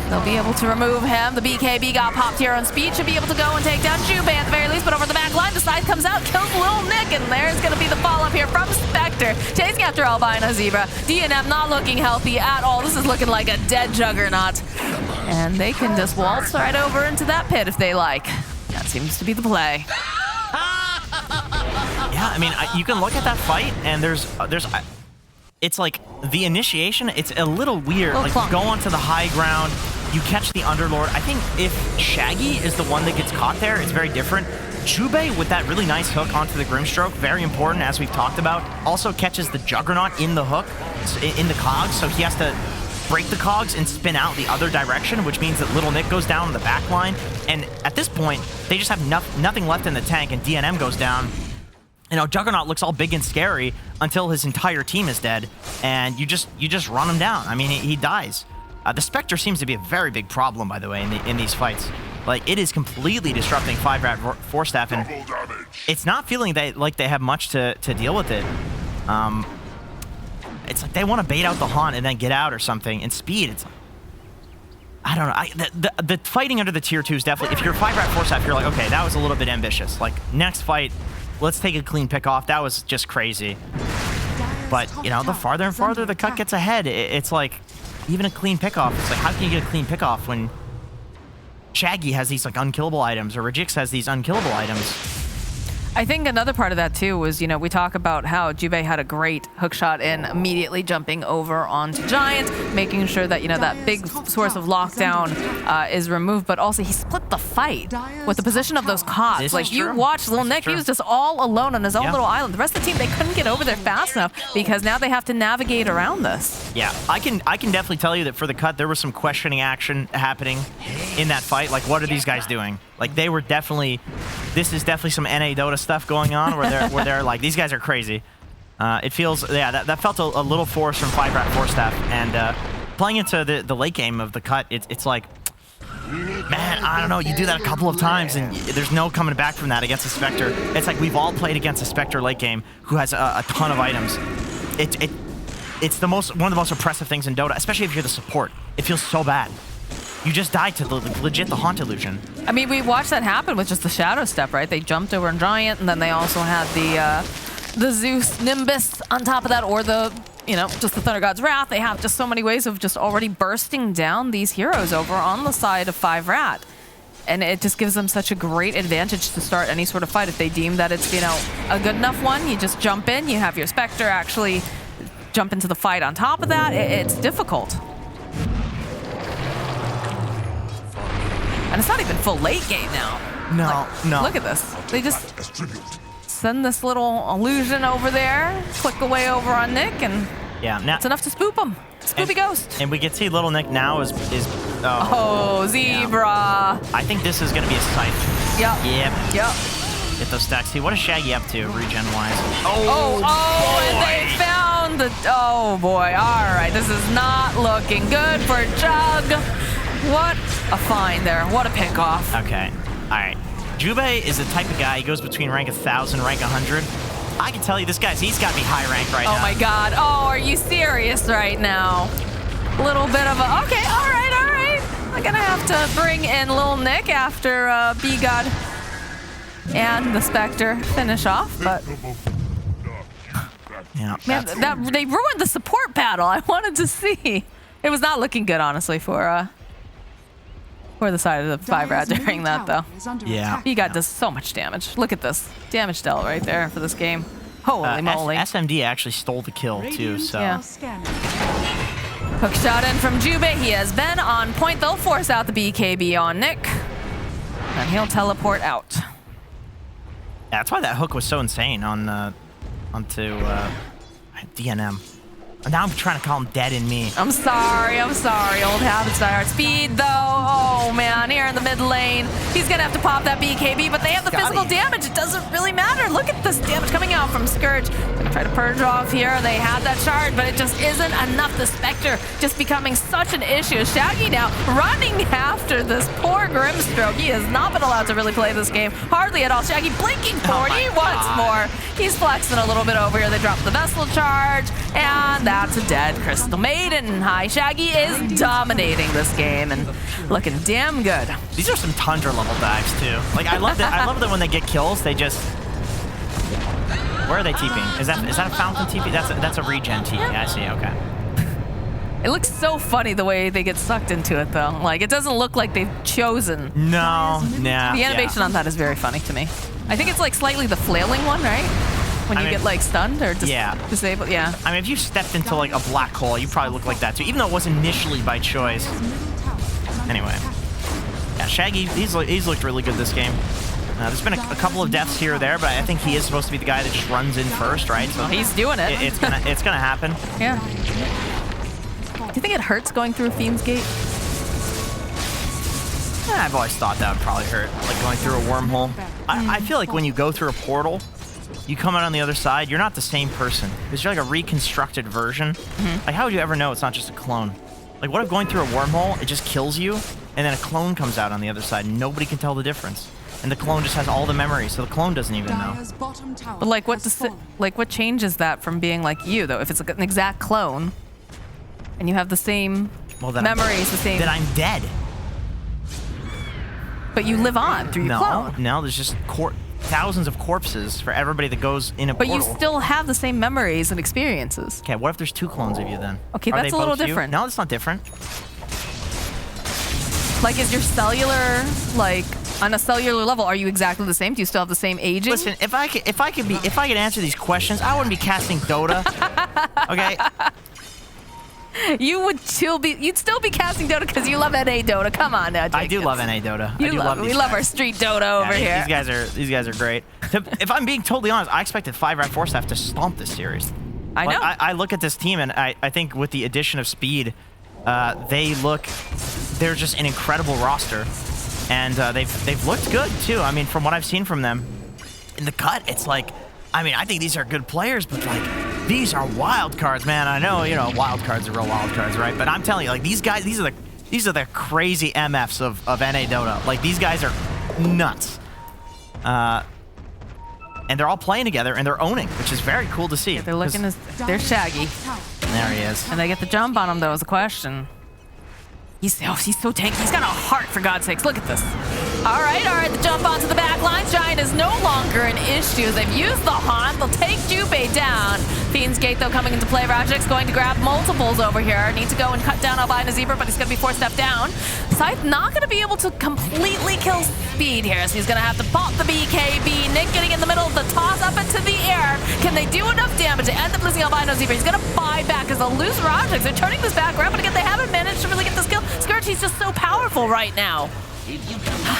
they'll be able to remove him. The BKB got popped here on speed. Should be able to go and take down Jubei at the very least, but over the back line, the side comes out, kills Lil Nick, and there's going to be the follow-up here from Spectre. Chasing after Albino Zebra. DNM not looking healthy at all. This is looking like a dead juggernaut. And they can just waltz right over into that pit if they like. That seems to be the play. Yeah, I mean, you can look at that fight, and it's like the initiation. It's a little weird. Like you go onto the high ground, you catch the Underlord. I think if Shaggy is the one that gets caught there, it's very different. Jubei with that really nice hook onto the Grimstroke, very important as we've talked about. Also catches the Juggernaut in the hook, in the cogs, so he has to break the cogs and spin out the other direction, which means that Little Nick goes down on the back line. And at this point, they just have nothing left in the tank, and DNM goes down. You know, Juggernaut looks all big and scary until his entire team is dead, and you just run him down. I mean, he dies. The Spectre seems to be a very big problem, by the way, in these fights. Like, it is completely disrupting 5RATFORCESTAFF, and it's not feeling like they have much to deal with it. It's like they want to bait out the haunt and then get out or something. And speed, it's like, I don't know. The fighting under the tier 2 is definitely, if you're 5RATFORCESTAFF, you're like, okay, that was a little bit ambitious. Like, next fight, let's take a clean pick off. That was just crazy. But, you know, the farther and farther the cut gets ahead, it's like, even a clean pick off, it's like, how can you get a clean pick off when Shaggy has these, like, unkillable items, or Rajix has these unkillable items? I think another part of that too was, you know, we talk about how Jubei had a great hook shot in, immediately jumping over onto Giant, making sure that, you know, that big source of lockdown is removed, but also he split the fight with the position of those cots. Like, you watch Lil Nick, he was just all alone on his own little island. The rest of the team, they couldn't get over there fast enough because now they have to navigate around this. Yeah, I can definitely tell you that for the cut, there was some questioning action happening in that fight. Like, what are these guys doing? Like, they were definitely, this is definitely some NA Dota stuff going on where they're like, these guys are crazy. It feels, yeah, that felt a little forced from 5RATFORCESTAFF, and playing into the late game of the cut, it's like, man, I don't know, you do that a couple of times and there's no coming back from that against a Spectre. It's like we've all played against a Spectre late game who has a ton of items. It's one of the most oppressive things in Dota, especially if you're the support. It feels so bad. You just died to legit the Haunt Illusion. I mean, we watched that happen with just the Shadow Step, right? They jumped over on Giant, and then they also had the Zeus Nimbus on top of that, or the, you know, just the Thunder God's Wrath. They have just so many ways of just already bursting down these heroes over on the side of 5RAT. And it just gives them such a great advantage to start any sort of fight. If they deem that it's, you know, a good enough one, you just jump in, you have your Spectre actually jump into the fight on top of that. It's difficult. And it's not even full late game now. No, like, no. Look at this. They just send this little illusion over there, click away over on Nick, and yeah, now it's enough to spook him. Spoopy Ghost. And we can see Little Nick now is Zebra. Yeah. I think this is going to be a Scythe. Yep. Get those stacks. See, what is Shaggy up to, regen-wise? And they found the... Oh, boy. All right. This is not looking good for Jug. What a find there. What a pick off. Okay. All right. Jubei is the type of guy, he goes between rank 1,000 and rank 100. I can tell you, he's got to be high ranked right now. Oh, my God. Oh, are you serious right now? Little bit of a... Okay, all right. I'm going to have to bring in Lil Nick after B-God and the Spectre finish off, but... Yeah. Man, they ruined the support battle. I wanted to see. It was not looking good, honestly, for the side of the 5RAT during that, though. Yeah. He does so much damage. Look at this. Damage dealt right there for this game. Holy moly. SMD actually stole the kill, too, so... Yeah. Hook shot in from Jubei. He has been on point. They'll force out the BKB on Nick. And he'll teleport out. Yeah, that's why that hook was so insane on onto DNM. And now I'm trying to call him Dead in Me. I'm sorry. Old habits die hard. Speed, though. Oh, man. Here in the mid lane. He's gonna have to pop that BKB, but they have the physical damage. It doesn't really matter. Look at this damage coming out from Scourge. Gonna try to purge off here. They had that charge, but it just isn't enough. The Spectre just becoming such an issue. Shaggy now running after this poor Grimstroke. He has not been allowed to really play this game. Hardly at all. Shaggy blinking forward. He wants more. He's flexing a little bit over here. They drop the Vessel charge, and that's a dead Crystal Maiden. Hi, Shaggy is dominating this game and looking damn good. These are some Tundra level dives too. Like I love that. I love that when they get kills, they just. Where are they TPing? Is that a fountain TP? That's a regen TP. I see. Okay. It looks so funny the way they get sucked into it though. Like it doesn't look like they've chosen. No. The animation on that is very funny to me. I think it's like slightly the flailing one, right? When you get like stunned or disabled. Yeah. I mean, if you stepped into like a black hole, you probably look like that too, even though it was initially by choice. Anyway. Yeah, Shaggy, he's looked really good this game. There's been a couple of deaths here or there, but I think he is supposed to be the guy that just runs in first, right? So he's doing it. It's gonna happen. Yeah. Do you think it hurts going through a Fiend's Gate? Yeah, I've always thought that would probably hurt, like going through a wormhole. I feel like when you go through a portal, you come out on the other side, you're not the same person. Because you're like a reconstructed version. Like, how would you ever know it's not just a clone? Like, what if going through a wormhole, it just kills you, and then a clone comes out on the other side, and nobody can tell the difference? And the clone just has all the memories, so the clone doesn't even know. But like, what changes that from being like you, though? If it's like an exact clone, and you have the same memories, the same... Then I'm dead. But you live on through your clone. No, there's just thousands of corpses for everybody that goes in a portal. But you still have the same memories and experiences. Okay, what if there's 2 clones of you then? Okay, that's a little different. No, it's not different. Like, is your cellular, like, on a cellular level, are you exactly the same? Do you still have the same aging? Listen, if I could answer these questions, I wouldn't be casting Dota. Okay? You'd still be casting Dota because you love NA Dota. Come on now, Jacobs. I do love NA Dota. We love our street Dota over here. These guys are great. If I'm being totally honest, I expected 5RATFORCESTAFF to stomp this series. I know. I look at this team and I think with the addition of speed, they're just an incredible roster, and they've looked good too. I mean, from what I've seen from them in the cut, it's like, I mean, I think these are good players, but like, these are wild cards, man. I know, wild cards are real wild cards, right? But I'm telling you, like, these guys, these are the crazy MFs of NA Dota. Like, these guys are nuts. And they're all playing together and they're owning, which is very cool to see. Yeah, they're Shaggy. There he is. And they get the jump on him, though, is the question. He's so tanky. He's got a heart, for God's sakes. Look at this. All right, the jump onto the back line. Giant is no longer an issue. They've used the haunt. They'll take Jupe down. Fiend's Gate, though, coming into play. Rajik's going to grab multiples over here. Need to go and cut down Albino Zebra, but he's going to be 4-step down. Scythe not going to be able to completely kill Speed here, so he's going to have to pop the BKB. Nick getting in the middle of the toss up into the air. Can they do enough damage to end up losing Albino Zebra? He's going to buy back as they'll lose Rajik. They're turning this back around, but again, they haven't managed to really get this kill. Scourge, he's just so powerful right now.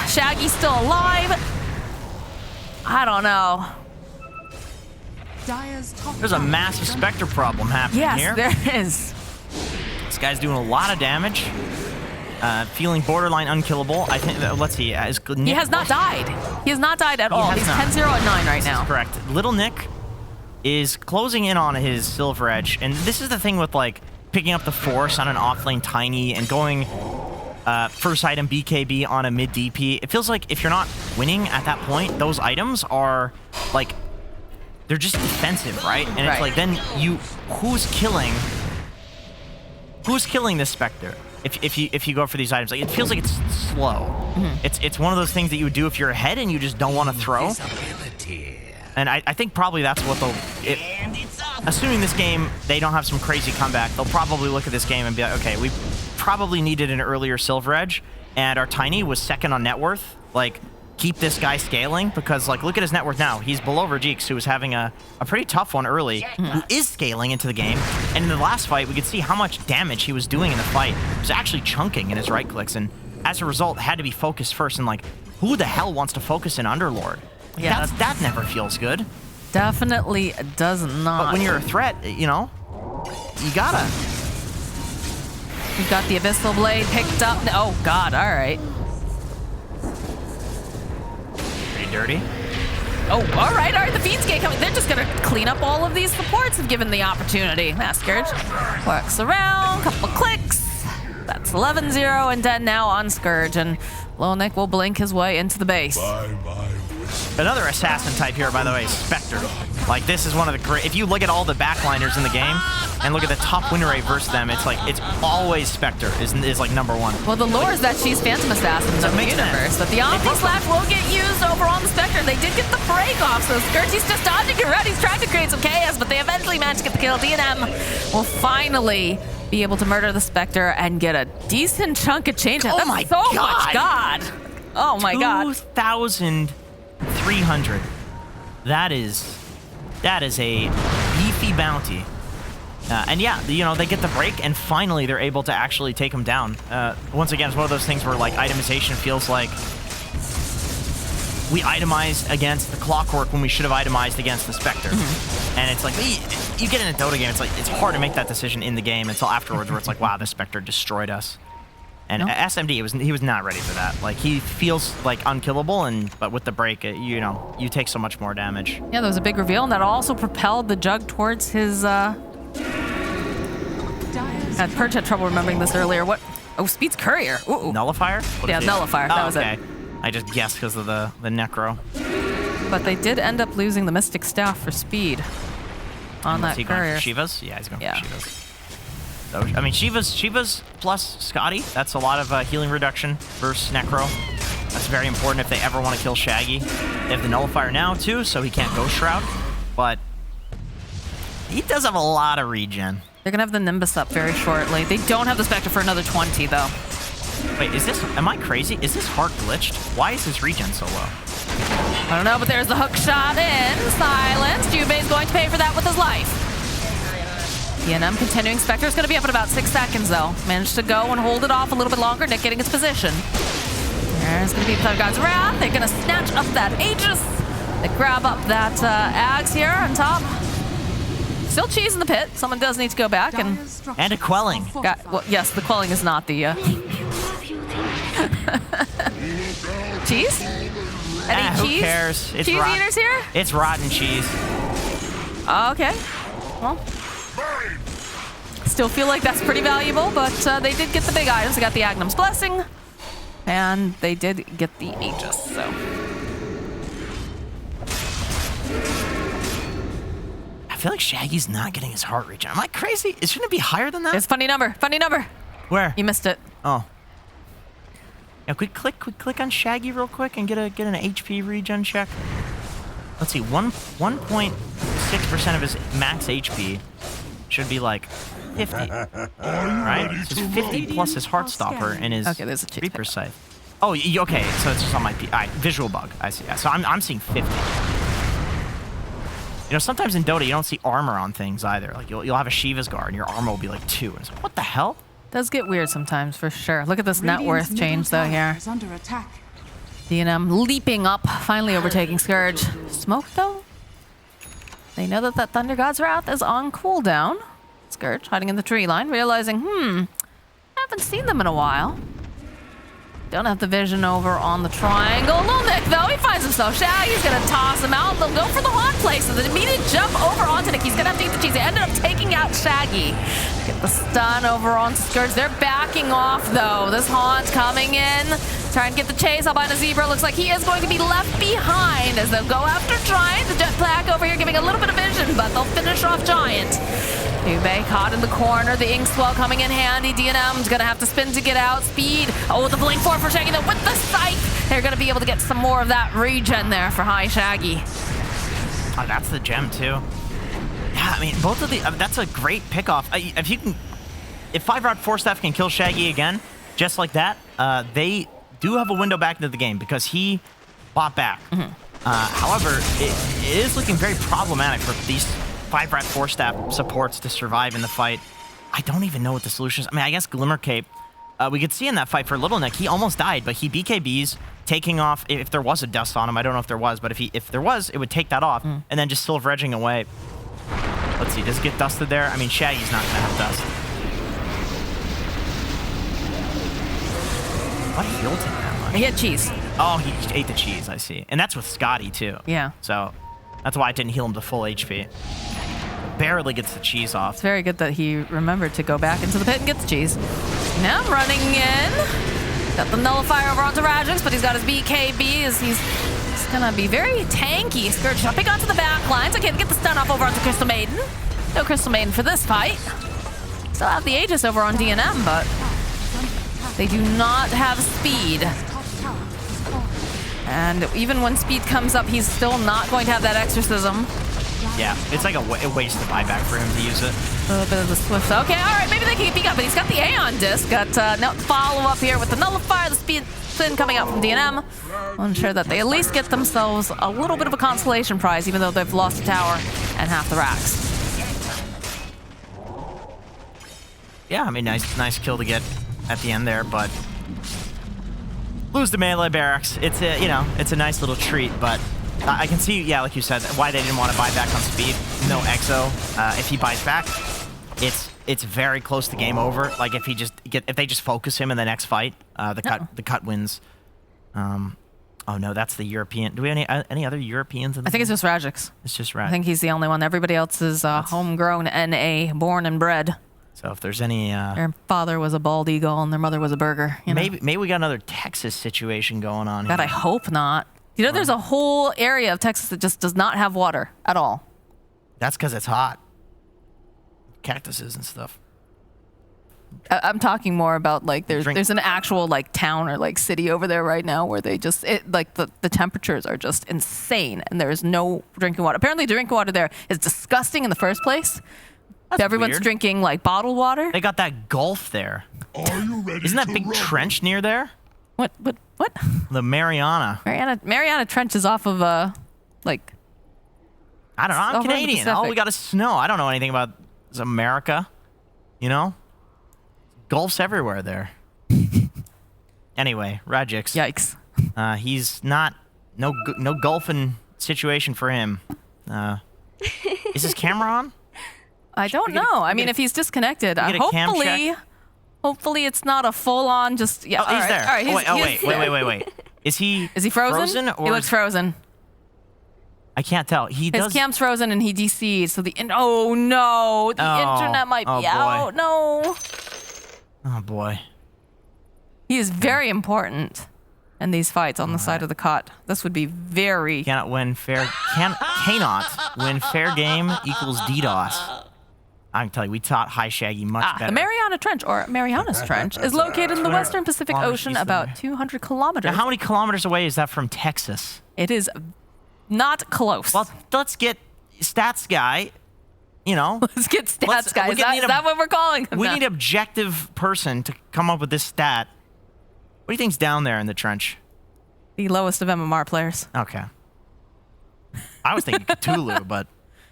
Shaggy's still alive. I don't know. There's a massive Spectre problem happening here. Yes, there is. This guy's doing a lot of damage. Feeling borderline unkillable. I think, let's see. He has not died. He has not died at all. He's 10-0 and 9 right now. Correct. Little Nick is closing in on his Silver Edge. And this is the thing with, like, picking up the Force on an offlane Tiny and going first item BKB on a mid DP. It feels like if you're not winning at that point, those items are, like, they're just defensive, right? And it's like, then who's killing this Spectre? If you go for these items, like, it feels like it's slow. It's one of those things that you would do if you're ahead and you just don't want to throw. And I think probably that's what assuming this game they don't have some crazy comeback, they'll probably look at this game and be like, okay, we probably needed an earlier Silver Edge, and our Tiny was second on net worth. Like, keep this guy scaling, because, like, look at his net worth now. He's below Vergeeks, who was having a pretty tough one early, who is scaling into the game. And in the last fight, we could see how much damage he was doing in the fight. He was actually chunking in his right clicks, and as a result, had to be focused first. And, like, who the hell wants to focus in Underlord? Yeah, that never feels good. Definitely does not. But when you're a threat, you gotta. We've got the Abyssal Blade picked up. Oh, God, all right. dirty. Oh, all right, the Fiends Gate coming. They're just gonna clean up all of these supports if given the opportunity. Mass Scourge works around, couple of clicks. That's 11-0 and dead now on Scourge, and Lonick will blink his way into the base. Another assassin type hero, by the way, Spectre. Like, this is one of the great, if you look at all the backliners in the game and look at the top win rate versus them, it's like, it's always Spectre is like number one. Well, the lore is that she's Phantom Assassin in the universe, but the Omni-Slash will get used over on the Spectre. They did get the break off, so Scourgy's just dodging around. He's trying to create some chaos, but they eventually manage to get the kill. DNM will finally be able to murder the Spectre and get a decent chunk of change. Oh my God. Much God. Oh my God. 2,300. That is a beefy bounty. And yeah, you know, they get the break, and finally they're able to actually take him down. Once again, it's one of those things where, like, itemization feels like we itemized against the Clockwork when we should have itemized against the Spectre. And it's like, you get in a Dota game, it's like, it's hard to make that decision in the game until afterwards, where it's like, wow, the Spectre destroyed us. And SMD, he was not ready for that. Like, he feels like unkillable, but with the break, you know, you take so much more damage. Yeah, there was a big reveal, and that also propelled the Jug towards his, had Perch had trouble remembering this earlier. What? Oh, Speed's Courier. Ooh. Nullifier? Yeah, Nullifier. That was it. I just guessed because of the Necro. But they did end up losing the Mystic Staff for Speed on that Courier. Going for Shivas? Yeah, he's going for Shivas. So, I mean, Shivas plus Scotty, that's a lot of healing reduction versus Necro. That's very important if they ever want to kill Shaggy. They have the Nullifier now, too, so he can't Ghost Shroud. But he does have a lot of regen. They're going to have the Nimbus up very shortly. They don't have the Spectre for another 20, though. Wait, am I crazy? Is this heart glitched? Why is his regen so low? I don't know, but there's the hook shot in. Silence. Jubei's going to pay for that with his life. DNM continuing. Spectre's going to be up in about 6 seconds, though. Managed to go and hold it off a little bit longer. Nick getting its position. There's going to be Thunder God's Wrath. They're going to snatch up that Aegis. They grab up that Ags here on top. Still cheese in the pit. Someone does need to go back and a quelling. Well, yes, the quelling is not the cheese. Any cheese? Who cares? It's cheese eaters here? It's rotten cheese. Okay. Well, still feel like that's pretty valuable, but they did get the big items. They got the Agnum's Blessing, and they did get the Aegis. So. I feel like Shaggy's not getting his heart regen. Am I crazy? Shouldn't it be higher than that? It's funny number. Funny number. Where? You missed it. Oh. Yeah, quick click on Shaggy real quick and get an HP regen check. Let's see, 1.6% of his max HP should be like 50. Right? So it's 50 plus his heart stopper and his there's a Reaper Scythe. Oh, okay, so it's just on my visual bug. I see. Yeah, so I'm seeing 50. You know, sometimes in Dota you don't see armor on things either. Like you'll have a Shiva's Guard and your armor will be like 2. And it's like, what the hell? Does get weird sometimes, for sure. Look at this net worth change, though, here. Under attack. DNM leaping up, finally overtaking Scourge. Smoke, though? They know that Thunder God's Wrath is on cooldown. Scourge hiding in the tree line, realizing, I haven't seen them in a while. Don't have the vision over on the triangle. Little Nick, though, he finds himself. Shaggy's gonna toss him out. They'll go for the haunt play, so the immediate jump over onto Nick. He's gonna have to eat the cheese. They ended up taking out Shaggy. Get the stun over onto Scourge. They're backing off, though. This haunt coming in. Trying to get the chase up on a Zebra. Looks like he is going to be left behind as they'll go after Giant. The Jetpack over here giving a little bit of vision, but they'll finish off Giant. Jubei caught in the corner. The Inkswell coming in handy. DNM's gonna have to spin to get out. Speed. Oh, the Blink 4 for Shaggy, though, with the Scythe. They're gonna be able to get some more of that regen there for High Shaggy. Oh, that's the gem, too. Yeah, I mean, both of the... that's a great pickoff. If 5RATFORCESTAFF can kill Shaggy again, just like that, they do have a window back into the game because he bought back. However, it is looking very problematic for these 5RATFORCESTAFF supports to survive in the fight. I don't even know what the solution is. I mean, I guess Glimmer Cape. We could see in that fight for Little Nick, he almost died, but he BKBs, taking off, if there was a dust on him, I don't know if there was, but if there was, it would take that off, and then just silver edging away. Let's see, does it get dusted there? I mean, Shaggy's not gonna have dust. What healed him that much. He had cheese. Oh, he ate the cheese, I see. And that's with Scotty, too. Yeah. So that's why it didn't heal him to full HP. Barely gets the cheese off. It's very good that he remembered to go back into the pit and get the cheese. Now running in. Got the nullifier over onto Rajix, but he's got his BKB as he's gonna be very tanky. Scourge jumping onto the back lines. Okay, get the stun off over onto Crystal Maiden. No Crystal Maiden for this fight. Still have the Aegis over on DNM, but they do not have speed. And even when speed comes up, he's still not going to have that exorcism. Yeah, it's like a waste of buyback for him to use it. A little bit of the Swift. Okay, all right, maybe they can peek up, but he's got the Aeon disc. Got no follow-up here with the Nullifier, the speed spin coming out from DNM. I'll ensure that they at least get themselves a little bit of a consolation prize, even though they've lost a tower and half the racks. Yeah, I mean, nice kill to get at the end there, but lose the melee barracks. It's a, it's a nice little treat, but I can see, yeah, like you said, why they didn't want to buy back on speed. No Exo. If he buys back, it's very close to game over. Like if they just focus him in the next fight, the cut wins. Oh no, that's the European. Do we have any other Europeans in the I think it's just Rajix. It's just Rajix. I think he's the only one. Everybody else is homegrown NA, born and bred. So if there's any... their father was a bald eagle and their mother was a burger. Maybe we got another Texas situation going on God, here. I hope not. You know, there's a whole area of Texas that just does not have water at all. That's because it's hot. Cactuses and stuff. I'm talking more about like there's an actual like town or like city over there right now where they just the temperatures are just insane and there is no drinking water. Apparently, drinking water there is disgusting in the first place. That's Everyone's weird. drinking like bottled water. They got that Gulf there. Are you ready? Isn't that big trench near there? What? The Mariana. Mariana Trench is off of like. I don't know. I'm over in the Canadian. All we Pacific. got is snow. I don't know anything about America. You know? Gulfs everywhere there. Anyway, Rajix. Yikes. He's not... No golfing situation for him. Is his camera on? I don't know. I mean, if he's disconnected, get a cam check? hopefully it's not a full-on just. Yeah. Oh, he's there. All right. Wait. Is he frozen? or He looks frozen. I can't tell. He His does. cam's frozen and he DC'd, so oh no, the internet might be boy. out. No. Oh boy. He is very important in these fights on the side of the cot. This would be very. Cannot win fair game equals DDoS. I can tell you, we taught High Shaggy much better. The Mariana Trench, or Marianas Trench, is located in the western Pacific Ocean, about 200 kilometers. Now, how many kilometers away is that from Texas? It is not close. Well, let's get stats guy. Let's get stats, guys. Is that what we're calling him? We now? need an objective person to come up with this stat. What do you think's down there in the trench? The lowest of MMR players. Okay. I was thinking Cthulhu, but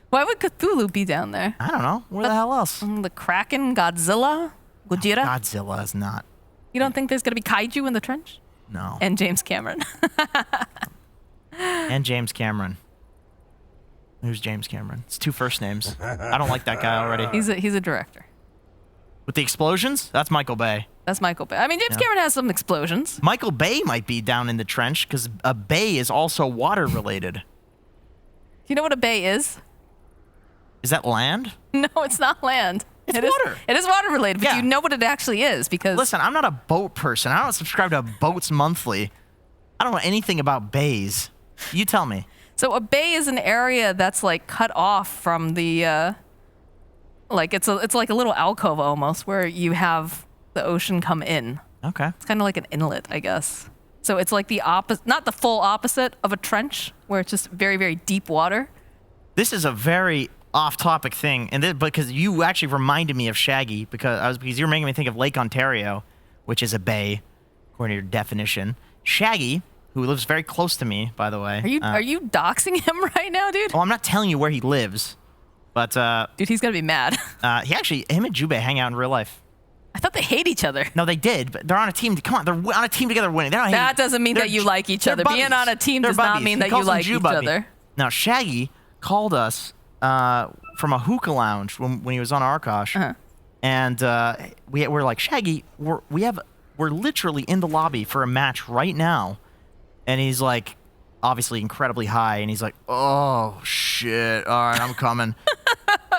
Why would Cthulhu be down there? I don't know. Where the hell else? The Kraken, Godzilla, Gojira. Godzilla is not. You don't think there's gonna be kaiju in the trench? No. And James Cameron. And James Cameron. Who's James Cameron? It's two first names. I don't like that guy already. He's a director. With the explosions? That's Michael Bay. That's Michael Bay. I mean, James Cameron has some explosions. Michael Bay might be down in the trench because a bay is also water related. You know what a bay is? Is that land? No, it's not land. It's It water. It is water related, but Yeah. you know what it actually is because Listen, I'm not a boat person. I don't subscribe to Boats Monthly. I don't know anything about bays. You tell me. So a bay is an area that's like cut off from the like it's like a little alcove almost where you have the ocean come in. Okay. It's kind of like an inlet, I guess. So it's like the opposite, not the full opposite of a trench where it's just very, very deep water. This is a very off-topic thing, and because you actually reminded me of Shaggy because you were making me think of Lake Ontario, which is a bay, according to your definition. Shaggy, who lives very close to me, by the way. Are you doxing him right now, dude? Well, I'm not telling you where he lives, but Dude, he's gonna be mad. him and Jubei hang out in real life. I thought they hate each other. No, they did, but they're on a team. Come on, they're on a team together winning. They don't hate. That doesn't mean that you like each other. Being on a team does not mean that you like each other. Now, Shaggy called us from a hookah lounge when he was on Arkosh, and we were like, Shaggy, we have we're literally in the lobby for a match right now, and he's like, obviously incredibly high, and he's like, oh shit, all right, I'm coming.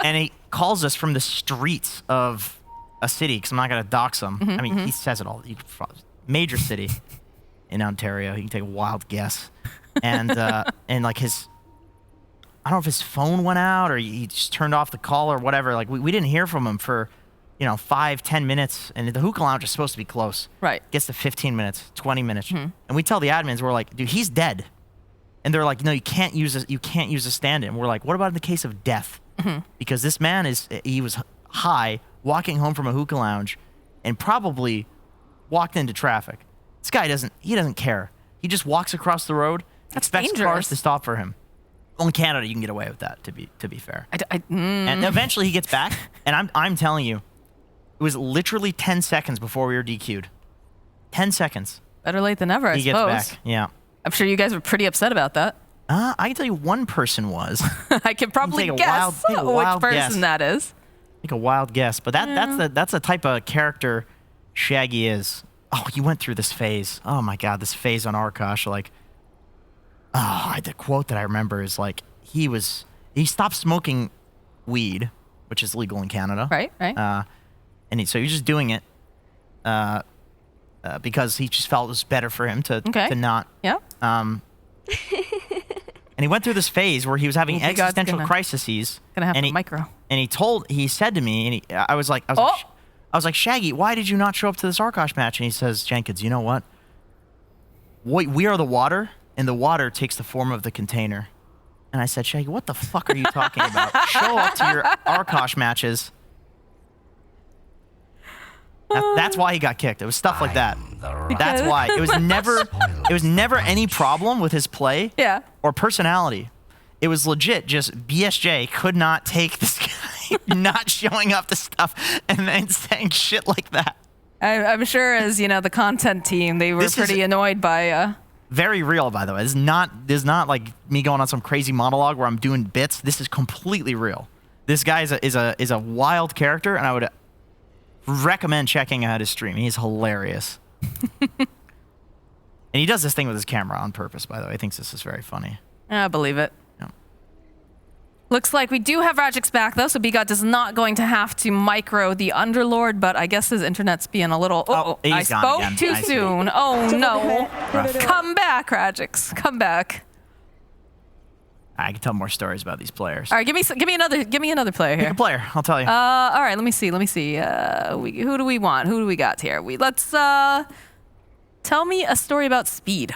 And he calls us from the streets of a city, because I'm not gonna dox him. I mean, he says it all. Major city in Ontario. You can take a wild guess. And like I don't know if his phone went out or he just turned off the call or whatever. Like we didn't hear from him for, 5-10 minutes, and the hookah lounge is supposed to be close. Right. Gets to 15 minutes, 20 minutes, and we tell the admins, we're like, dude, he's dead. And they're like, no, you can't use a stand-in. We're like, what about in the case of death? Because this man he was high, walking home from a hookah lounge, and probably walked into traffic. This guy doesn't care. He just walks across the road, expects dangerous. cars to stop for him. Well, in Canada, you can get away with that. To be fair, and eventually he gets back, and I'm telling you, it was literally 10 seconds before we were DQ'd. 10 seconds. Better late than ever, I He suppose. gets back. Yeah. I'm sure you guys were pretty upset about that. I can tell you one person was. I can probably Take a guess wild which person guess. that is. Make a wild guess, but that's the type of character Shaggy is. Oh, you went through this phase. Oh my God, this phase on Arkosh. Like, the quote that I remember is like he stopped smoking weed, which is legal in Canada. Right. And so he's just doing it because he just felt it was better for him to not. Yeah. And he went through this phase where he was having God's existential crises. Gonna have and to micro. And he said to me, and I was like, Shaggy, why did you not show up to this Arkosh match? And he says, Jenkins, you know what? We are the water, and the water takes the form of the container. And I said, Shaggy, what the fuck are you talking about? Show up to your Arkosh matches. That's why he got kicked. It was stuff like that. That's why. It was never any problem with his play or personality. It was legit just BSJ could not take this guy not showing up to stuff and then saying shit like that. I'm sure as, the content team, they were pretty annoyed by... Very real, by the way. This is not like me going on some crazy monologue where I'm doing bits. This is completely real. This guy is a wild character, and I would recommend checking out his stream. He's hilarious. And he does this thing with his camera on purpose, by the way. He thinks this is very funny. I believe it. Yeah. Looks like we do have Rajix back, though, so Bigot is not going to have to micro the Underlord, but I guess his internet's being a little... I spoke too soon. Oh, no. Come back, Rajix. Come back. I can tell more stories about these players. All right, give me another player here. Pick a player, I'll tell you. All right, let me see. Who do we want? Who do we got here? Let's tell me a story about Speed.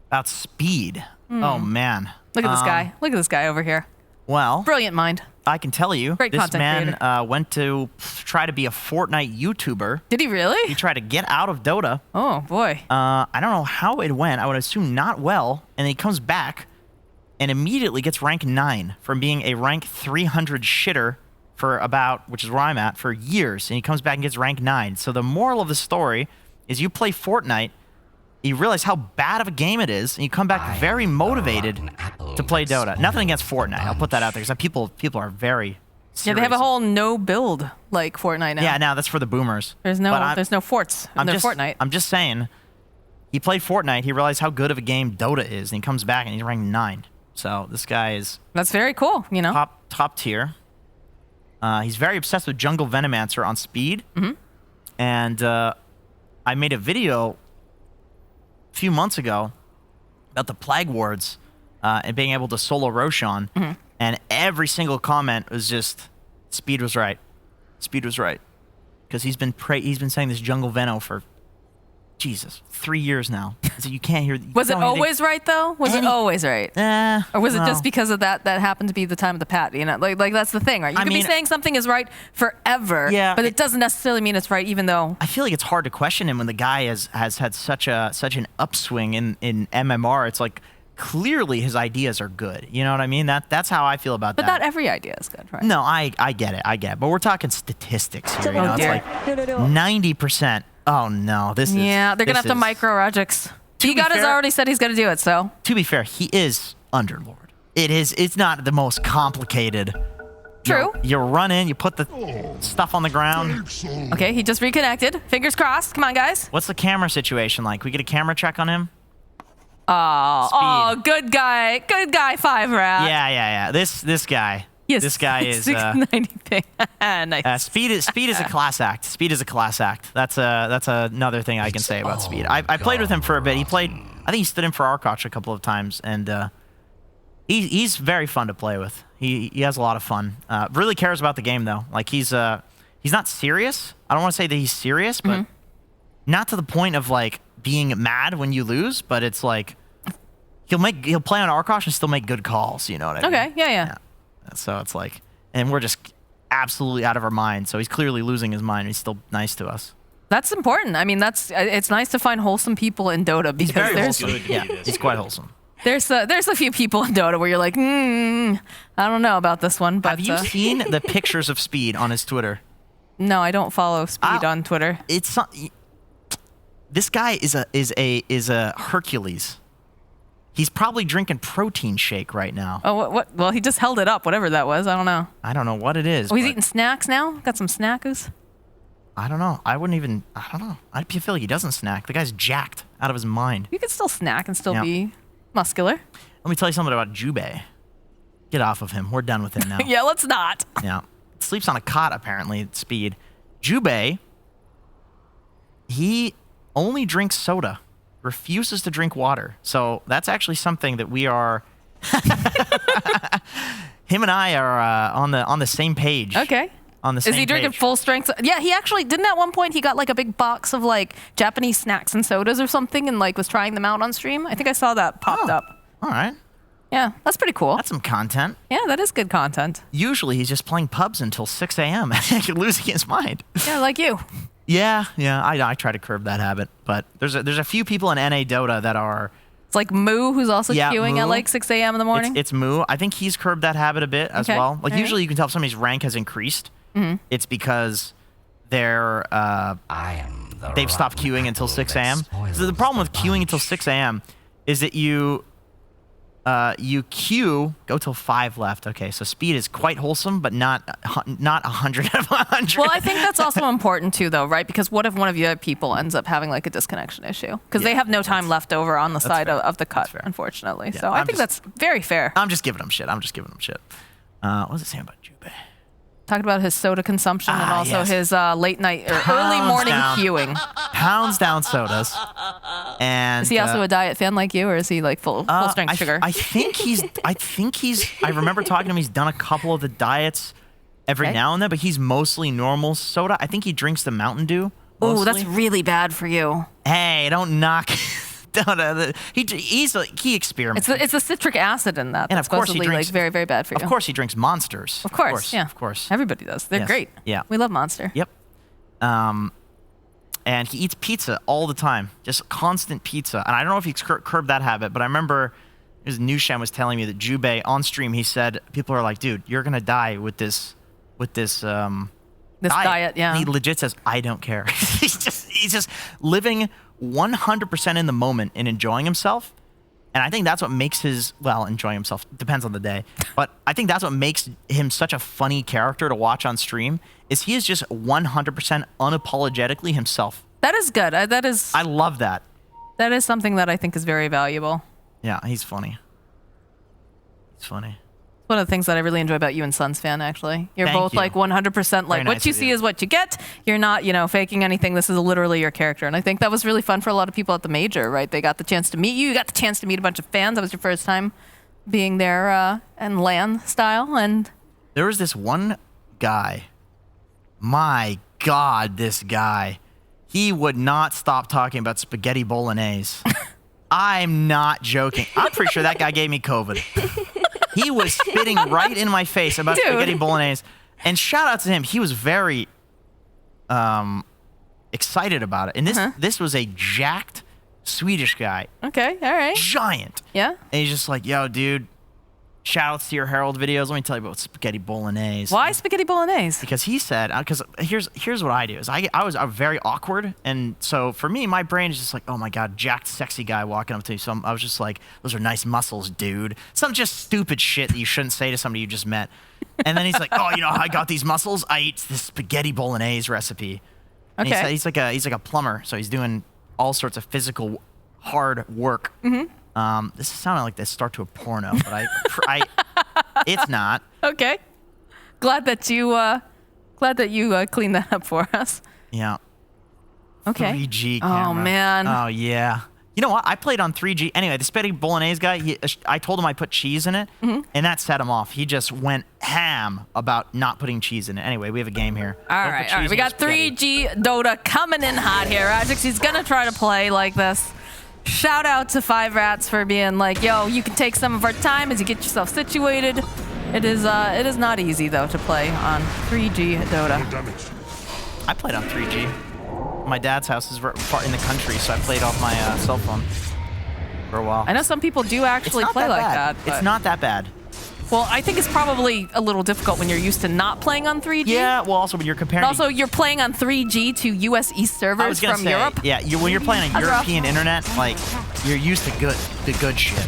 About Speed? Oh, man. Look at this guy. Look at this guy over here. Well, brilliant mind. I can tell you, Great this man went to try to be a Fortnite YouTuber. Did he really? He tried to get out of Dota. Oh, boy. I don't know how it went. I would assume not well. And then he comes back and immediately gets rank 9 from being a rank 300 shitter for which is where I'm at, for years. And he comes back and gets rank 9. So the moral of the story is you play Fortnite, you realize how bad of a game it is, and you come back very motivated to play Dota. Nothing against Fortnite. I'll put that out there because people are very serious. Yeah, they have a whole no build like Fortnite now. Yeah, now that's for the boomers. There's no forts in their Fortnite. I'm just saying, he played Fortnite, he realized how good of a game Dota is, and he comes back and he's ranked 9. So this guy is... That's very cool, Top tier. He's very obsessed with Jungle Venomancer on Speed. And I made a video a few months ago about the Plague Wards and being able to solo Roshan. And every single comment was just, Speed was right. Speed was right. Because he's been saying this Jungle Veno for... Jesus, 3 years now. So you can't hear... Was it always right, though? Was it always right? Or was it just because of that happened to be the time of the pat? Like that's the thing, right? You can be saying something is right forever, but it doesn't necessarily mean it's right, even though... I feel like it's hard to question him when the guy has had such an upswing in MMR. It's like, clearly his ideas are good. You know what I mean? That's how I feel about that. But not every idea is good, right? No, I get it. But we're talking statistics here. It's like 90%. Oh no, this is... Yeah, they're gonna have to micro Rajix. Bigot has already said he's gonna do it, so... To be fair, he is Underlord. It's not the most complicated True. You run in, you put the stuff on the ground. Okay, he just reconnected. Fingers crossed. Come on, guys. What's the camera situation like? We get a camera check on him? Oh, good guy. Good guy, 5RAT. Yeah. This guy. Yes. This guy is 690 ping. Nice. Speed is a class act. Speed is a class act. That's another thing I can say about Speed. I played with him for a bit. I think he stood in for Arkoch a couple of times, and he's very fun to play with. He has a lot of fun. Really cares about the game though. Like he's not serious. I don't want to say that he's serious, but not to the point of like being mad when you lose. But it's like he'll play on Arkoch and still make good calls. You know what I mean? Okay. Yeah. So it's like, and we're just absolutely out of our mind. So he's clearly losing his mind. He's still nice to us. That's important. I mean, it's nice to find wholesome people in Dota because Very there's wholesome. Yeah, he's quite wholesome. there's a few people in Dota where you're like, I don't know about this one. But Have you seen the pictures of Speed on his Twitter? No, I don't follow Speed on Twitter. It's not, this guy is a Hercules. He's probably drinking protein shake right now. Oh, what? Well, he just held it up, whatever that was. I don't know. I don't know what it is. Oh, he's eating snacks now? Got some snackers? I don't know. I don't know. I feel like he doesn't snack. The guy's jacked out of his mind. You could still snack and still be muscular. Let me tell you something about Jubei. Get off of him. We're done with him now. Yeah, let's not. Yeah. Sleeps on a cot, apparently, at Speed. Jubei, he only drinks soda. Refuses to drink water. So that's actually something that we are... him and I are on the same page. Okay. On the same Is he drinking page. full strength? Yeah, he actually didn't at one point. He got like a big box of like Japanese snacks and sodas or something, and like was trying them out on stream. I think I saw that popped up. All right. Yeah, that's pretty cool. That's some content. Yeah, that is good content. Usually he's just playing pubs until 6 a.m. losing his mind. Yeah, like you. Yeah. I try to curb that habit, but there's a few people in NA Dota that are... It's like Moo, who's also queuing Moo. at like 6 a.m. in the morning. It's Moo. I think he's curbed that habit a bit as Okay. well. Like All usually you can tell if somebody's rank has increased. It's because they've stopped queuing until 6 a.m. So the problem with queuing until 6 a.m. is that you queue, go till 5 left. Okay, so Speed is quite wholesome, but not 100 out of 100. Well, I think that's also important too, though, right? Because what if one of your people ends up having like a disconnection issue? Because they have no time left over on the side of the cut, unfortunately. Yeah, so I think that's very fair. I'm just giving him shit. What was it saying about Jubei? Talked about his soda consumption and also yes. his late night or early morning down. queuing. Pounds down sodas. And Is he also a diet fan like you, or is he like full strength sugar? I think he's. I remember talking to him. He's done a couple of the diets every now and then, but he's mostly normal soda. I think he drinks the Mountain Dew. Oh, mostly. that's really bad for you. Hey, don't knock. He experiments. It's the citric acid in that. And That's of course he supposedly, drinks. like very, very bad for you. Of course he drinks Monsters. Of course, yeah. Of course. Everybody does. They're Yes. great. Yeah. We love Monster. Yep. And he eats pizza all the time, just constant pizza. And I don't know if he's curbed that habit, but I remember his Nushan was telling me that Jubei on stream, he said, people are like, dude, you're gonna die with this diet, yeah. And he legit says, I don't care. he's just living 100% in the moment and enjoying himself. And I think that's what makes enjoying himself depends on the day. But I think that's what makes him such a funny character to watch on stream is he is just 100% unapologetically himself. That is good. I love that. That is something that I think is very valuable. Yeah, he's funny. He's funny. One of the things that I really enjoy about you and Suns fan, actually. You're Thank both you. like 100% like Very what nice you of see you. is what you get. You're not, faking anything. This is literally your character. And I think that was really fun for a lot of people at the major, right? They got the chance to meet you. You got the chance to meet a bunch of fans. That was your first time being there and LAN style. And There was this one guy. My God, this guy. He would not stop talking about spaghetti bolognese. I'm not joking. I'm pretty sure that guy gave me COVID. He was spitting right in my face about spaghetti bolognese. And shout out to him. He was very excited about it. And this was a jacked Swedish guy. okay, all right. Giant. Yeah. And he's just like, yo, dude, Shoutouts to your Herald videos. Let me tell you about spaghetti bolognese. Why spaghetti bolognese? Because he said, because here's what I do is I was very awkward, and so for me, my brain is just like, oh my god, jacked, sexy guy walking up to me. So I was just like, those are nice muscles, dude. Some just stupid shit that you shouldn't say to somebody you just met. And then he's like, oh, you know how I got these muscles? I eat this spaghetti bolognese recipe. And Okay. he's like a plumber, so he's doing all sorts of physical hard work. This is sounding like the start to a porno, but it's not. Okay. Glad that you cleaned that up for us. Yeah. Okay. 3G camera. Oh man. Oh yeah. You know what? I played on 3G. Anyway, the spaghetti bolognese guy, I told him I put cheese in it, and that set him off. He just went ham about not putting cheese in it. Anyway, we have a game here. All right. We got 3G Dota coming in hot here. Rajix, he's gonna try to play like this. Shout out to 5RATs for being like, yo, you can take some of our time as you get yourself situated. It is not easy though to play on 3G Dota. I played on 3G. My dad's house is far in the country, so I played off my cell phone for a while. I know some people do actually play like that. It's not that bad. Well, I think it's probably a little difficult when you're used to not playing on 3G. Yeah, well, also when you're comparing. And also, you're playing on 3G to US East servers from Europe. Yeah, when you're playing on European internet, like you're used to the good shit.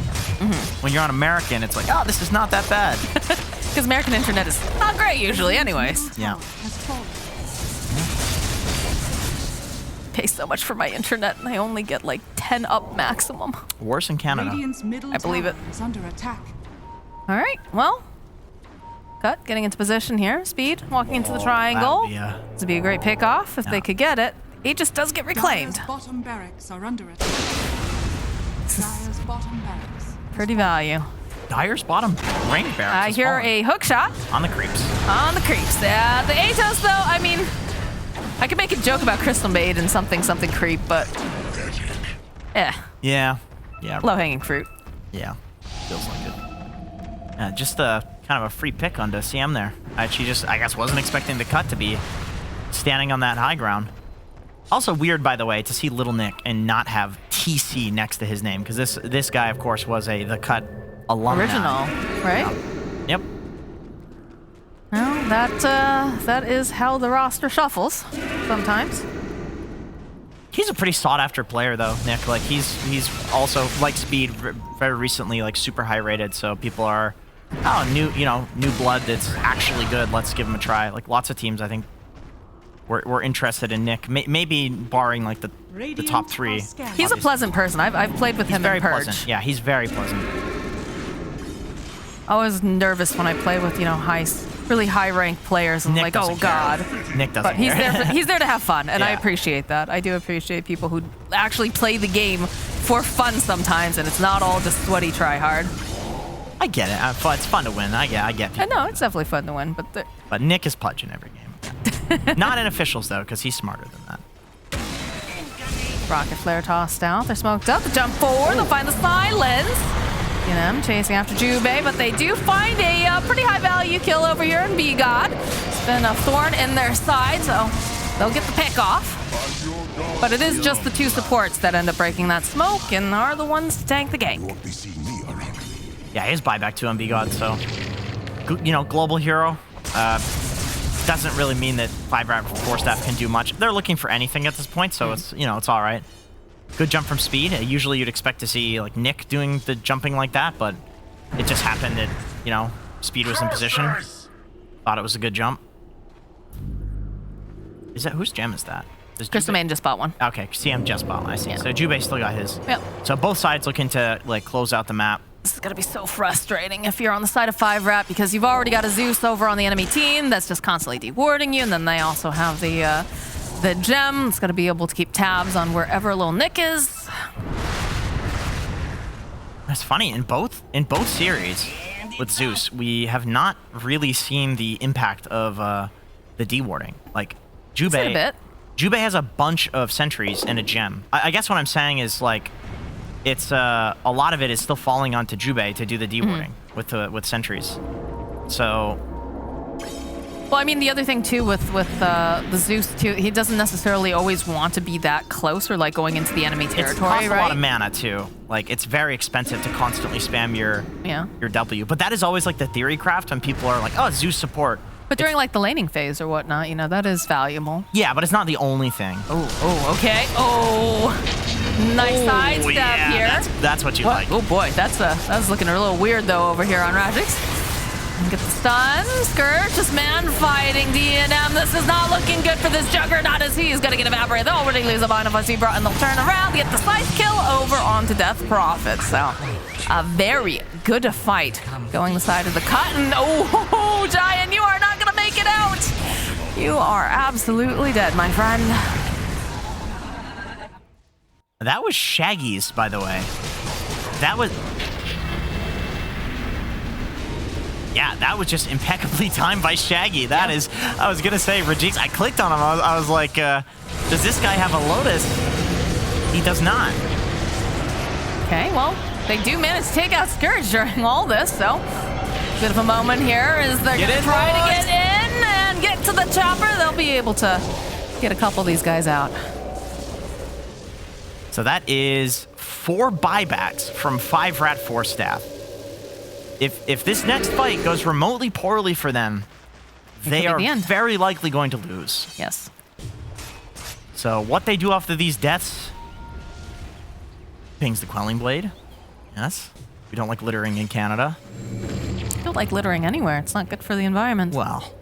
When you're on American, it's like, oh, this is not that bad. Because American internet is not great usually, anyways. Yeah. Pay so much for my internet, and I only get like 10 up maximum. Worse in Canada. Radiant's middle I believe tower it. is under attack. All right, well, Cut getting into position here. Speed walking into the triangle. This would be a great pickoff if they could get it. He just does get reclaimed. Dire's bottom barracks are under attack. Dire's bottom barracks. Pretty value. Dyer's bottom rank barracks. I is hear falling. a hook shot On the creeps. on the creeps. The Atos, though, I mean, I could make a joke about Crystal Maid and something creep, but Yeah. low-hanging fruit. Yeah. Feels like it. Just kind of a free pick onto CM there. She just, I guess, wasn't expecting the cut to be standing on that high ground. Also weird, by the way, to see Little Nick and not have TC next to his name, because this guy, of course, was the cut alumni. Original, right? Yep. Well, that is how the roster shuffles sometimes. He's a pretty sought-after player, though, Nick. Like he's also, like Speed, very recently like super high rated. So people are, new blood that's actually good. Let's give him a try. Like lots of teams, I think, were interested in Nick. Maybe barring like the top three. He's a pleasant person. I've played with him in Purge. Pleasant. Yeah, he's very pleasant. I was nervous when I play with really high ranked players. I'm Nick like, oh doesn't care. god. Nick doesn't But he's care. there. He's there to have fun, and I Yeah. appreciate that. I do appreciate people who actually play the game for fun sometimes, and it's not all just sweaty try hard. I get it. It's fun to win. I get people. I know it's definitely fun to win, But Nick is pudging every game. Not in officials, though, because he's smarter than that. rocket flare tossed out. They're smoked up. The jump forward. They'll find the silence. Chasing after Jubei, but they do find a pretty high value kill over here in B-God. It's been a thorn in their side, so they'll get the pick off. But it is just the two supports that end up breaking that smoke and are the ones to tank the gank. Yeah, his buyback too on B-God, so global hero doesn't really mean that 5RATFORCESTAFF can do much. They're looking for anything at this point, so it's it's all right. Good jump from Speed. Usually you'd expect to see like Nick doing the jumping like that, but it just happened that Speed was in position. Thought it was a good jump. Whose gem is that? Crystal Maiden just bought one. Okay, CM just bought one. I see. Yeah. So Jubei still got his. Yep. So both sides looking to like close out the map. This is going to be so frustrating if you're on the side of 5RAT because you've already got a Zeus over on the enemy team that's just constantly dewarding you, and then they also have the gem. It's going to be able to keep tabs on wherever Lil Nick is. That's funny. In both series with Zeus, we have not really seen the impact of the dewarding. Like Jubei, a bit. Jubei has a bunch of sentries and a gem. I guess what I'm saying is like it's a lot of it is still falling onto Jubei to do the dewarding with sentries. So Well, I mean, the other thing too with the Zeus too, he doesn't necessarily always want to be that close or like going into the enemy territory, It costs right? a lot of mana too. Like it's very expensive to constantly spam your W. But that is always like the theory craft when people are like, oh, Zeus support. But during like the laning phase or whatnot, you know, that is valuable. Yeah, but it's not the only thing. Oh, okay. Oh, nice side step here. That's what you like. Oh boy, that's looking a little weird though over here on Radix. Get the stun. Scourge, this man fighting DNM. This is not looking good for this Juggernaut as he's going to get evaporated. They'll already lose a bind of us. He brought in the turn around, get the slice kill over onto Death Prophet. So a very good fight going the side of the cut. And oh, Giant, you are not going to make it out. You are absolutely dead, my friend. That was Shaggy's, by the way. Yeah, that was just impeccably timed by Shaggy. That is, I was going to say, Rajix, I clicked on him. I was like, does this guy have a Lotus? He does not. Okay, well, they do manage to take out Scourge during all this, so bit of a moment here as they're going to try to get in and get to the chopper. They'll be able to get a couple of these guys out. So that is 4 buybacks from 5RATFORCESTAFF. If this next fight goes remotely poorly for them, they are very likely going to lose. Yes. So what they do after these deaths pings the Quelling Blade. Yes. We don't like littering in Canada. I don't like littering anywhere. It's not good for the environment. Well,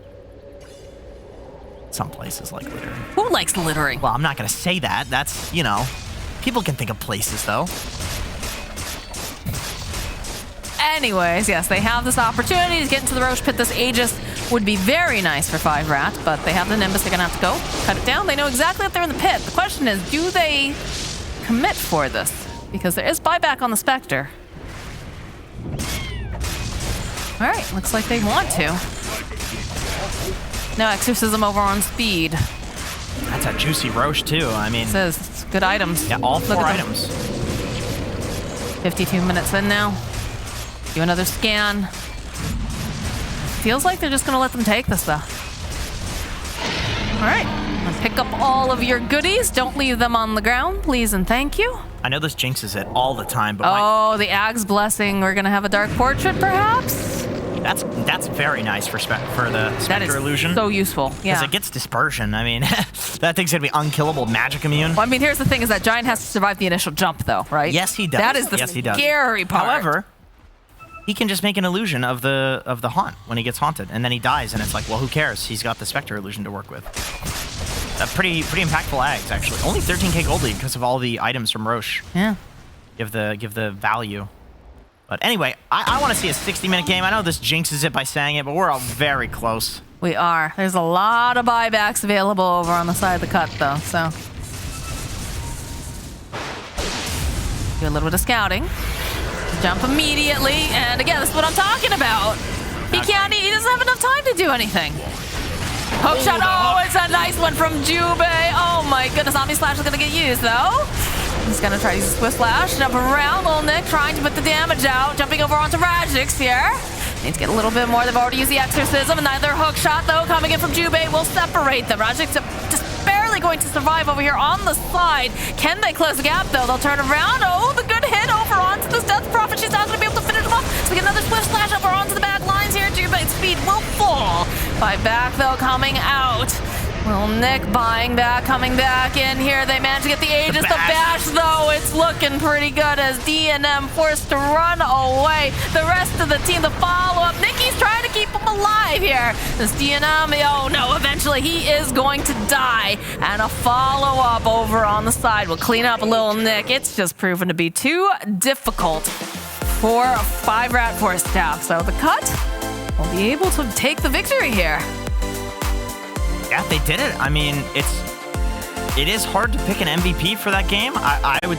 some places like littering. Who likes littering? Well, I'm not going to say that. That's, you know, people can think of places, though. Anyways, yes, they have this opportunity to get into the Roche Pit. This Aegis would be very nice for 5RAT, but they have the Nimbus. They're going to have to go cut it down. They know exactly that they're in the pit. The question is, do they commit for this? Because there is buyback on the Spectre. All right, looks like they want to. No Exorcism over on speed. That's a juicy Roche, too. I mean... It says it's good items. Yeah, all 4 items. 52 minutes in now. Do another scan. Feels like they're just going to let them take this, though. All right. Pick up all of your goodies. Don't leave them on the ground, please and thank you. I know this jinxes it all the time, but the Ag's Blessing. We're going to have a Dark Portrait, perhaps? That's very nice for the Spectre Illusion. So useful, yeah. Because it gets dispersion. I mean, that thing's going to be unkillable, magic immune. Well, I mean, here's the thing is that Giant has to survive the initial jump, though, right? Yes, he does. That is the scary part. However, he can just make an illusion of the haunt when he gets haunted, and then he dies, and it's like, well, who cares? He's got the Spectre illusion to work with. A pretty impactful Ags, actually. Only 13k gold lead because of all the items from Roche. Yeah. Give the value. But anyway, I want to see a 60-minute game. I know this jinxes it by saying it, but we're all very close. We are. There's a lot of buybacks available over on the side of the cut, though, so. Do a little bit of scouting. Jump immediately, and again, this is what I'm talking about. He doesn't have enough time to do anything. Hook shot, it's a nice one from Jube. Oh my goodness, Omni Slash is gonna get used though. He's gonna try to use a Swift Slash, jump around, Little Nick trying to put the damage out, jumping over onto Radix here. Needs to get a little bit more, they've already used the Exorcism, and neither hook shot though coming in from Jube will separate them. Radix just barely going to survive over here on the side. Can they close the gap though? They'll turn around, the good hit over onto this Death Prophet. She's not gonna be able to finish him off. So we get another Swift Slash over onto the back lines here. Jube's speed will fall. Buyback though coming out. Little Nick buying back, coming back in here. They managed to get the Aegis. The bash though, it's looking pretty good as DNM forced to run away. The rest of the team, the follow-up. Nicky's trying to keep him alive here. This DNM, eventually he is going to die. And a follow-up over on the side will clean up Little Nick. It's just proven to be too difficult for 5RATFORCESTAFF. So the cut will be able to take the victory here. Yeah, they did it. I mean, it is hard to pick an MVP for that game. I would